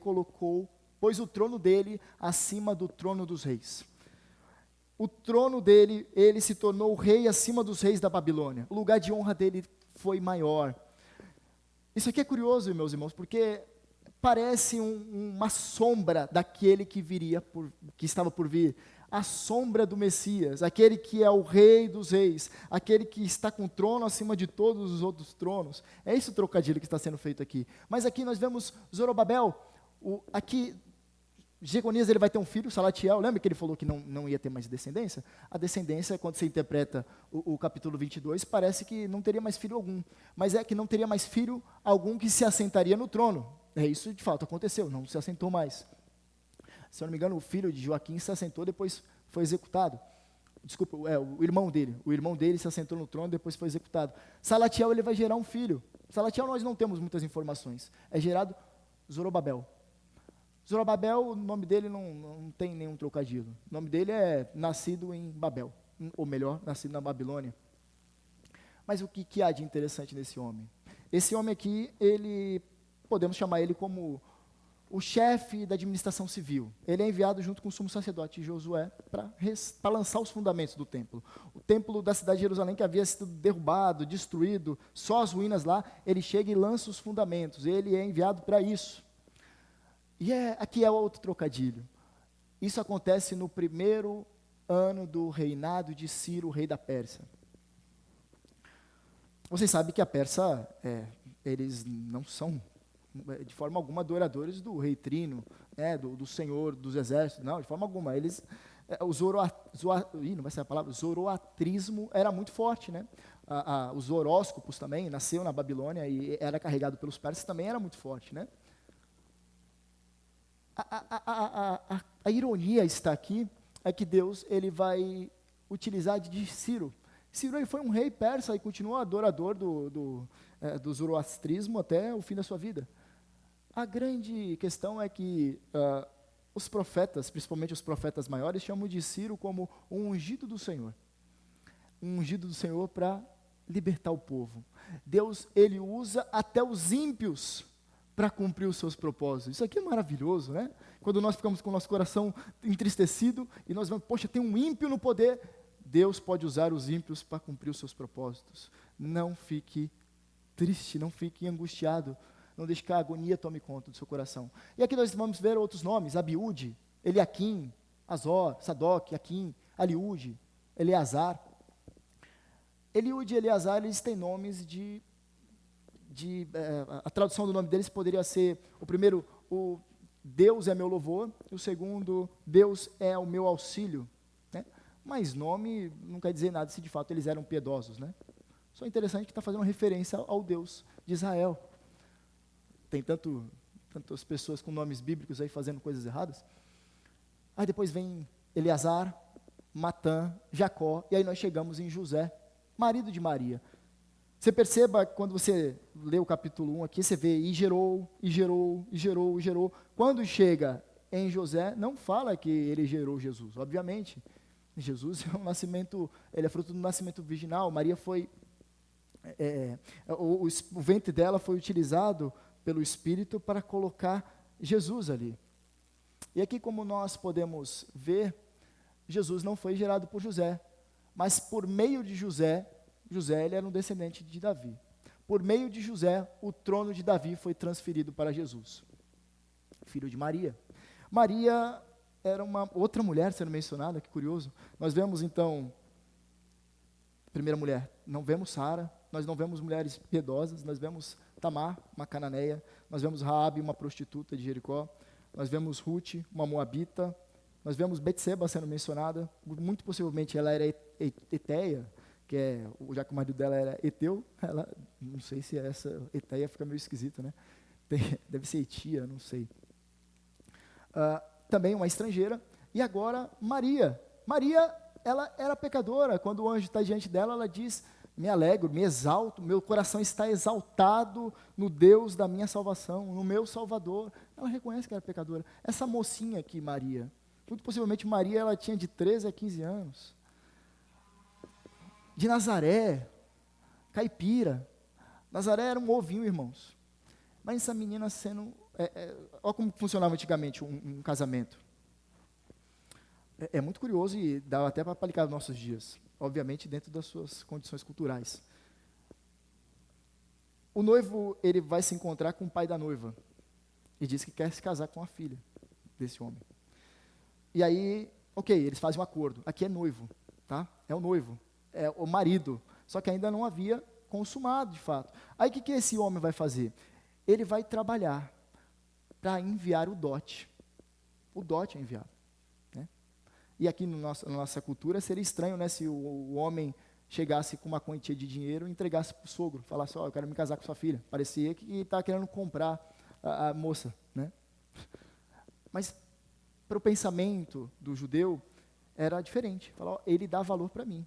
pôs o trono dele acima do trono dos reis. O trono dele, ele se tornou rei acima dos reis da Babilônia. O lugar de honra dele foi maior. Isso aqui é curioso, meus irmãos, porque parece uma sombra daquele que que estava por vir. A sombra do Messias, aquele que é o rei dos reis, aquele que está com o trono acima de todos os outros tronos. É esse o trocadilho que está sendo feito aqui. Mas aqui nós vemos Zorobabel, aqui Jeconias, ele vai ter um filho, Salatiel. Lembra que ele falou que não ia ter mais descendência? A descendência, quando você interpreta o capítulo 22, parece que não teria mais filho algum. Mas é que não teria mais filho algum que se assentaria no trono. Isso de fato aconteceu, não se assentou mais. Se eu não me engano, o filho de Joaquim se assentou, depois foi executado. Desculpa, o irmão dele. O irmão dele se assentou no trono, depois foi executado. Salatiel, ele vai gerar um filho. Salatiel, nós não temos muitas informações. É gerado Zorobabel. Zorobabel, o nome dele não tem nenhum trocadilho. O nome dele é nascido em Babel, ou melhor, nascido na Babilônia. Mas o que há de interessante nesse homem? Esse homem aqui, podemos chamar ele como o chefe da administração civil. Ele é enviado junto com o sumo sacerdote Josué para lançar os fundamentos do templo. O templo da cidade de Jerusalém, que havia sido derrubado, destruído, só as ruínas lá, ele chega e lança os fundamentos. Ele é enviado para isso. E aqui é outro trocadilho. Isso acontece no primeiro ano do reinado de Ciro, rei da Pérsia. Vocês sabem que a Pérsia, eles não são de forma alguma adoradores do rei Trino, do Senhor dos exércitos, não, de forma alguma. Eles, não vai ser a palavra, zoroatrismo era muito forte, né? Os horóscopos também, nasceu na Babilônia e era carregado pelos persas, também era muito forte, né? A ironia está aqui, é que Deus ele vai utilizar de Ciro. Ciro ele foi um rei persa e continuou adorador do zoroastrismo até o fim da sua vida. A grande questão é que os profetas, principalmente os profetas maiores, chamam de Ciro como um ungido do Senhor. Um ungido do Senhor para libertar o povo. Deus, ele usa até os ímpios para cumprir os seus propósitos. Isso aqui é maravilhoso, né? Quando nós ficamos com o nosso coração entristecido e nós vamos, poxa, tem um ímpio no poder. Deus pode usar os ímpios para cumprir os seus propósitos. Não fique triste, não fique angustiado. Não deixe que a agonia tome conta do seu coração. E aqui nós vamos ver outros nomes: Abiúde, Eliaquim, Azor, Sadoc, Aquim, Aliúde, Eleazar. Eliúde e Eleazar, eles têm nomes a tradução do nome deles poderia ser, o primeiro, o Deus é meu louvor, e o segundo, Deus é o meu auxílio, né? Mas nome não quer dizer nada se de fato eles eram piedosos, né? Só interessante que está fazendo referência ao Deus de Israel. Tem tantas pessoas com nomes bíblicos aí fazendo coisas erradas. Aí depois vem Eleazar, Matã, Jacó, e aí nós chegamos em José, marido de Maria. Você perceba, quando você lê o capítulo 1 aqui, você vê e gerou, e gerou, e gerou, e gerou. Quando chega em José, não fala que ele gerou Jesus, obviamente. Jesus é um nascimento, ele é fruto do nascimento virginal. Maria foi, o ventre dela foi utilizado pelo Espírito para colocar Jesus ali. E aqui, como nós podemos ver, Jesus não foi gerado por José, mas por meio de José, ele era um descendente de Davi. Por meio de José, o trono de Davi foi transferido para Jesus, filho de Maria. Maria era uma outra mulher sendo mencionada, que curioso. Nós vemos então, primeira mulher, não vemos Sara, nós não vemos mulheres piedosas, nós vemos Tamar, uma cananeia, nós vemos Raabe, uma prostituta de Jericó, nós vemos Ruth, uma moabita, nós vemos Betseba sendo mencionada, muito possivelmente ela era eteia, já que o marido dela era eteu, ela, não sei se essa eteia fica meio esquisita, né? Deve ser etia, não sei. Também uma estrangeira, e agora Maria. Maria, ela era pecadora. Quando o anjo está diante dela, ela diz: me alegro, me exalto, meu coração está exaltado no Deus da minha salvação, no meu Salvador. Ela reconhece que era pecadora. Essa mocinha aqui, Maria, muito possivelmente Maria, ela tinha de 13 a 15 anos. De Nazaré, caipira. Nazaré era um ovinho, irmãos. Mas essa menina sendo... olha como funcionava antigamente um casamento. É muito curioso e dá até para aplicar nos nossos dias. Obviamente dentro das suas condições culturais. O noivo, ele vai se encontrar com o pai da noiva. E diz que quer se casar com a filha desse homem. E aí, ok, eles fazem um acordo. Aqui é noivo, tá? É o noivo. É o marido, só que ainda não havia consumado de fato. Aí o que esse homem vai fazer? Ele vai trabalhar para enviar o dote. O dote é enviado, né? E aqui na nossa cultura seria estranho, né, se o homem chegasse com uma quantia de dinheiro e entregasse para o sogro, falasse: eu quero me casar com sua filha. Parecia que estava querendo comprar a moça, né? Mas para o pensamento do judeu era diferente. Falar: ele dá valor para mim.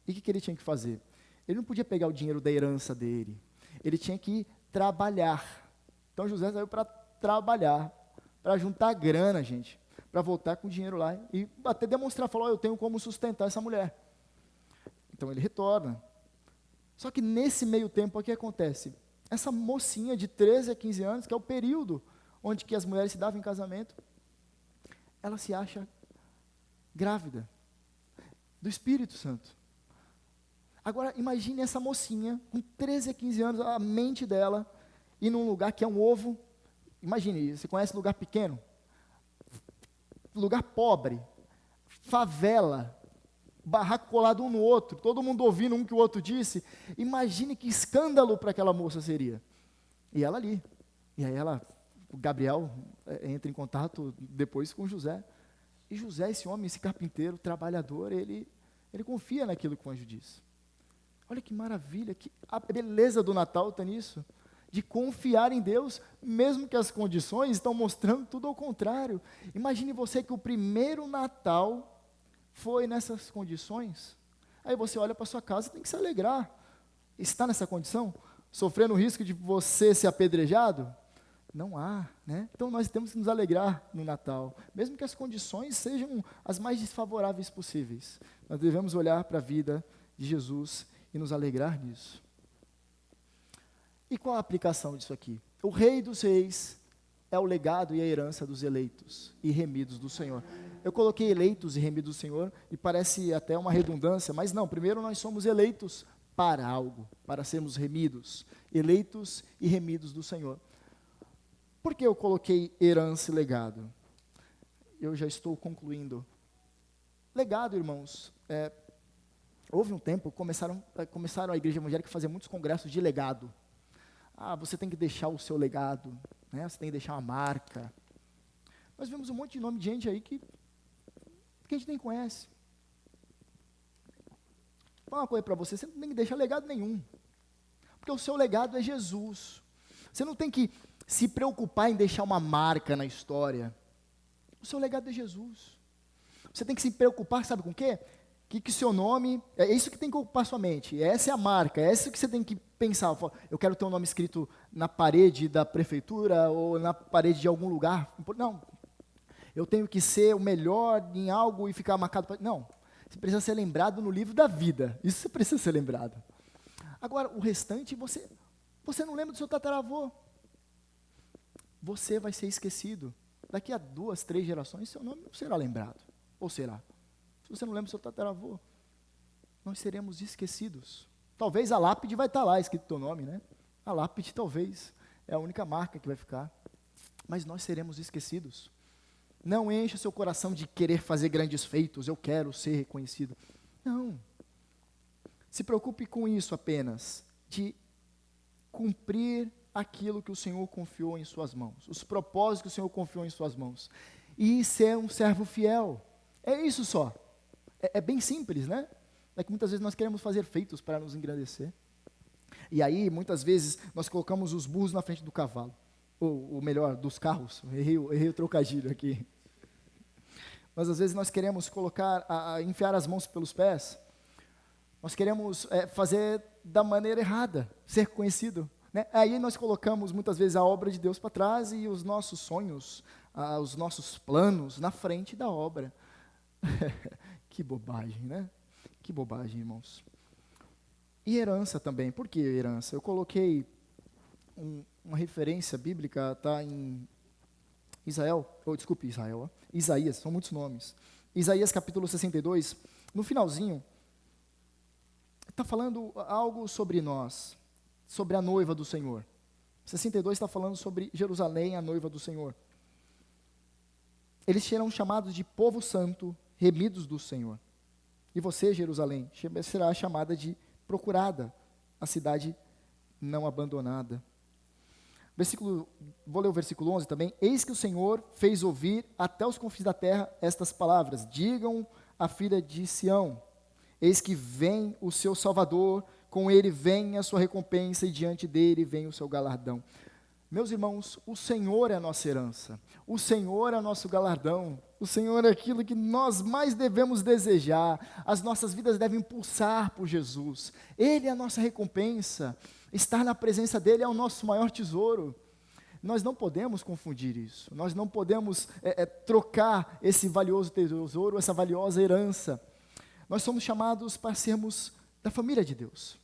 E o que ele tinha que fazer? Ele não podia pegar o dinheiro da herança dele. Ele tinha que trabalhar. Então José saiu para trabalhar, para juntar grana, gente, para voltar com o dinheiro lá e até demonstrar, falar: eu tenho como sustentar essa mulher. Então ele retorna. Só que nesse meio tempo, o que acontece? Essa mocinha de 13 a 15 anos, que é o período onde que as mulheres se davam em casamento, ela se acha grávida do Espírito Santo. Agora, imagine essa mocinha, com 13 a 15 anos, a mente dela, ir num lugar que é um ovo. Imagine, você conhece lugar pequeno? Lugar pobre, favela, barraco colado um no outro, todo mundo ouvindo um que o outro disse. Imagine que escândalo para aquela moça seria. E ela ali. E aí o Gabriel entra em contato depois com José. E José, esse homem, esse carpinteiro, trabalhador, ele confia naquilo que o anjo diz. Olha que maravilha, que a beleza do Natal está nisso, de confiar em Deus, mesmo que as condições estão mostrando tudo ao contrário. Imagine você que o primeiro Natal foi nessas condições. Aí você olha para sua casa e tem que se alegrar. Está nessa condição? Sofrendo o risco de você ser apedrejado? Não há, né? Então nós temos que nos alegrar no Natal, mesmo que as condições sejam as mais desfavoráveis possíveis. Nós devemos olhar para a vida de Jesus e e nos alegrar nisso. E qual a aplicação disso aqui? O Rei dos Reis é o legado e a herança dos eleitos e remidos do Senhor. Eu coloquei eleitos e remidos do Senhor e parece até uma redundância, mas não, primeiro nós somos eleitos para algo, para sermos remidos, eleitos e remidos do Senhor. Por que eu coloquei herança e legado? Eu já estou concluindo. Legado, irmãos, houve um tempo, começaram a igreja evangélica a fazer muitos congressos de legado. Você tem que deixar o seu legado, né? Você tem que deixar uma marca. Nós vemos um monte de nome de gente aí que a gente nem conhece. Vou falar uma coisa para você, você não tem que deixar legado nenhum. Porque o seu legado é Jesus. Você não tem que se preocupar em deixar uma marca na história. O seu legado é Jesus. Você tem que se preocupar, sabe com o quê? Que seu nome, é isso que tem que ocupar sua mente, essa é a marca, é isso que você tem que pensar. Eu quero ter um nome escrito na parede da prefeitura ou na parede de algum lugar. Não, eu tenho que ser o melhor em algo e ficar marcado. Não, você precisa ser lembrado no livro da vida, isso você precisa ser lembrado. Agora, o restante, você não lembra do seu tataravô. Você vai ser esquecido. Daqui a 2, 3 gerações, seu nome não será lembrado. Ou será? Se você não lembra do seu tataravô, nós seremos esquecidos. Talvez a lápide vai estar lá escrito o teu nome, né? A lápide talvez é a única marca que vai ficar. Mas nós seremos esquecidos. Não encha o seu coração de querer fazer grandes feitos, eu quero ser reconhecido. Não. Se preocupe com isso apenas, de cumprir aquilo que o Senhor confiou em suas mãos, os propósitos que o Senhor confiou em suas mãos, e ser um servo fiel. É isso só. É bem simples, né? É que muitas vezes nós queremos fazer feitos para nos engrandecer. E aí, muitas vezes, nós colocamos os burros na frente do cavalo. Ou melhor, dos carros. Errei o trocadilho aqui. Mas às vezes nós queremos enfiar as mãos pelos pés. Nós queremos fazer da maneira errada, ser conhecido. Né? Aí nós colocamos muitas vezes a obra de Deus para trás e os nossos sonhos, os nossos planos na frente da obra. Que bobagem, né? Que bobagem, irmãos. E herança também. Por que herança? Eu coloquei uma referência bíblica, está em Isaías, são muitos nomes. Isaías capítulo 62, no finalzinho, está falando algo sobre nós, sobre a noiva do Senhor. 62 está falando sobre Jerusalém, a noiva do Senhor. Eles serão chamados de povo santo, remidos do Senhor. E você, Jerusalém, será chamada de procurada, a cidade não abandonada. Vou ler o versículo 11 também. Eis que o Senhor fez ouvir até os confins da terra estas palavras. Digam à filha de Sião, eis que vem o seu Salvador, com ele vem a sua recompensa e diante dele vem o seu galardão. Meus irmãos, o Senhor é a nossa herança, o Senhor é o nosso galardão, o Senhor é aquilo que nós mais devemos desejar, as nossas vidas devem pulsar por Jesus, Ele é a nossa recompensa, estar na presença dEle é o nosso maior tesouro. Nós não podemos confundir isso, nós não podemos trocar esse valioso tesouro, essa valiosa herança. Nós somos chamados para sermos da família de Deus.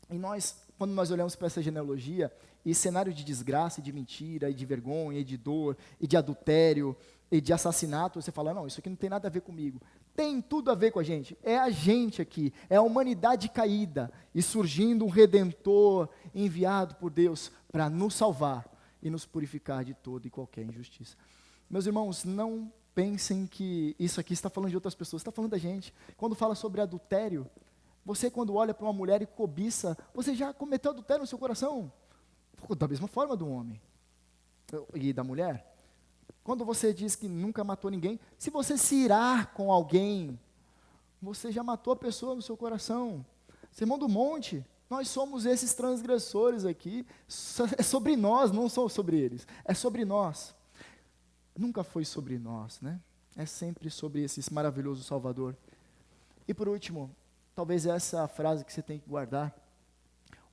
E nós, quando nós olhamos para essa genealogia, e cenário de desgraça, e de mentira, e de vergonha, e de dor, e de adultério, e de assassinato, você fala, não, isso aqui não tem nada a ver comigo. Tem tudo a ver com a gente. É a gente aqui, é a humanidade caída, e surgindo um Redentor enviado por Deus para nos salvar e nos purificar de toda e qualquer injustiça. Meus irmãos, não pensem que isso aqui está falando de outras pessoas, está falando da gente. Quando fala sobre adultério, você quando olha para uma mulher e cobiça, você já cometeu adultério no seu coração? Da mesma forma do homem e da mulher. Quando você diz que nunca matou ninguém, se você se irar com alguém, você já matou a pessoa no seu coração. Sermão do Monte, nós somos esses transgressores aqui, é sobre nós, não só sobre eles, é sobre nós. Nunca foi sobre nós, né? É sempre sobre esse maravilhoso Salvador. E por último, talvez essa é a frase que você tem que guardar.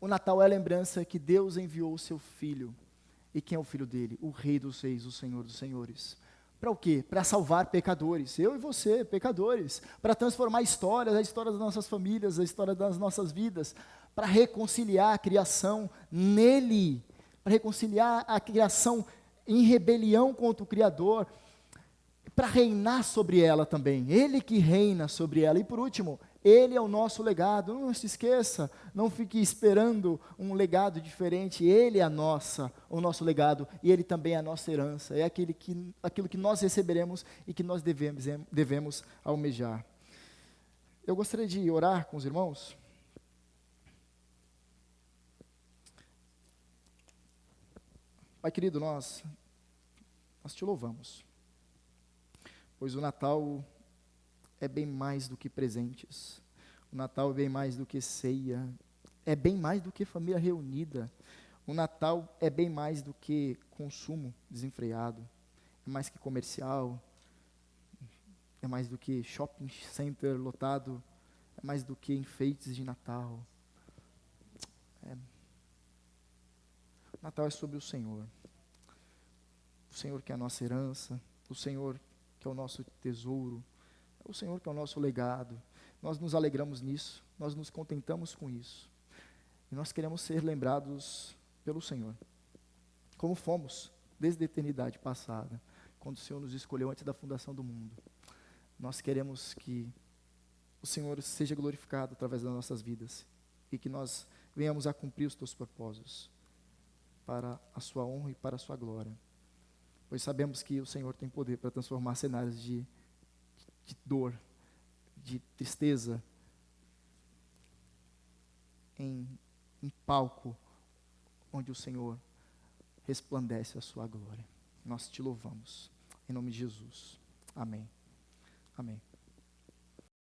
O Natal é a lembrança que Deus enviou o seu Filho. E quem é o Filho dele? O Rei dos Reis, o Senhor dos Senhores. para o quê? Para salvar pecadores, eu e você, pecadores, para transformar histórias, a história das nossas famílias, a história das nossas vidas, para reconciliar a criação nele, para reconciliar a criação em rebelião contra o Criador, para reinar sobre ela também, Ele que reina sobre ela. E por último, Ele é o nosso legado, não se esqueça, não fique esperando um legado diferente, Ele é o nosso legado, e Ele também é a nossa herança, é aquilo que nós receberemos e que nós devemos almejar. Eu gostaria de orar com os irmãos. Pai querido, nós te louvamos, pois o Natal é bem mais do que presentes, o Natal é bem mais do que ceia, é bem mais do que família reunida, o Natal é bem mais do que consumo desenfreado, é mais que comercial, é mais do que shopping center lotado, é mais do que enfeites de Natal. Natal é sobre o Senhor que é a nossa herança, o Senhor que é o nosso tesouro, é o Senhor que é o nosso legado. Nós nos alegramos nisso, nós nos contentamos com isso. E nós queremos ser lembrados pelo Senhor, como fomos desde a eternidade passada, quando o Senhor nos escolheu antes da fundação do mundo. Nós queremos que o Senhor seja glorificado através das nossas vidas e que nós venhamos a cumprir os teus propósitos para a sua honra e para a sua glória. Pois sabemos que o Senhor tem poder para transformar cenários de dor, de tristeza, em palco onde o Senhor resplandece a sua glória. Nós te louvamos, em nome de Jesus. Amém. Amém.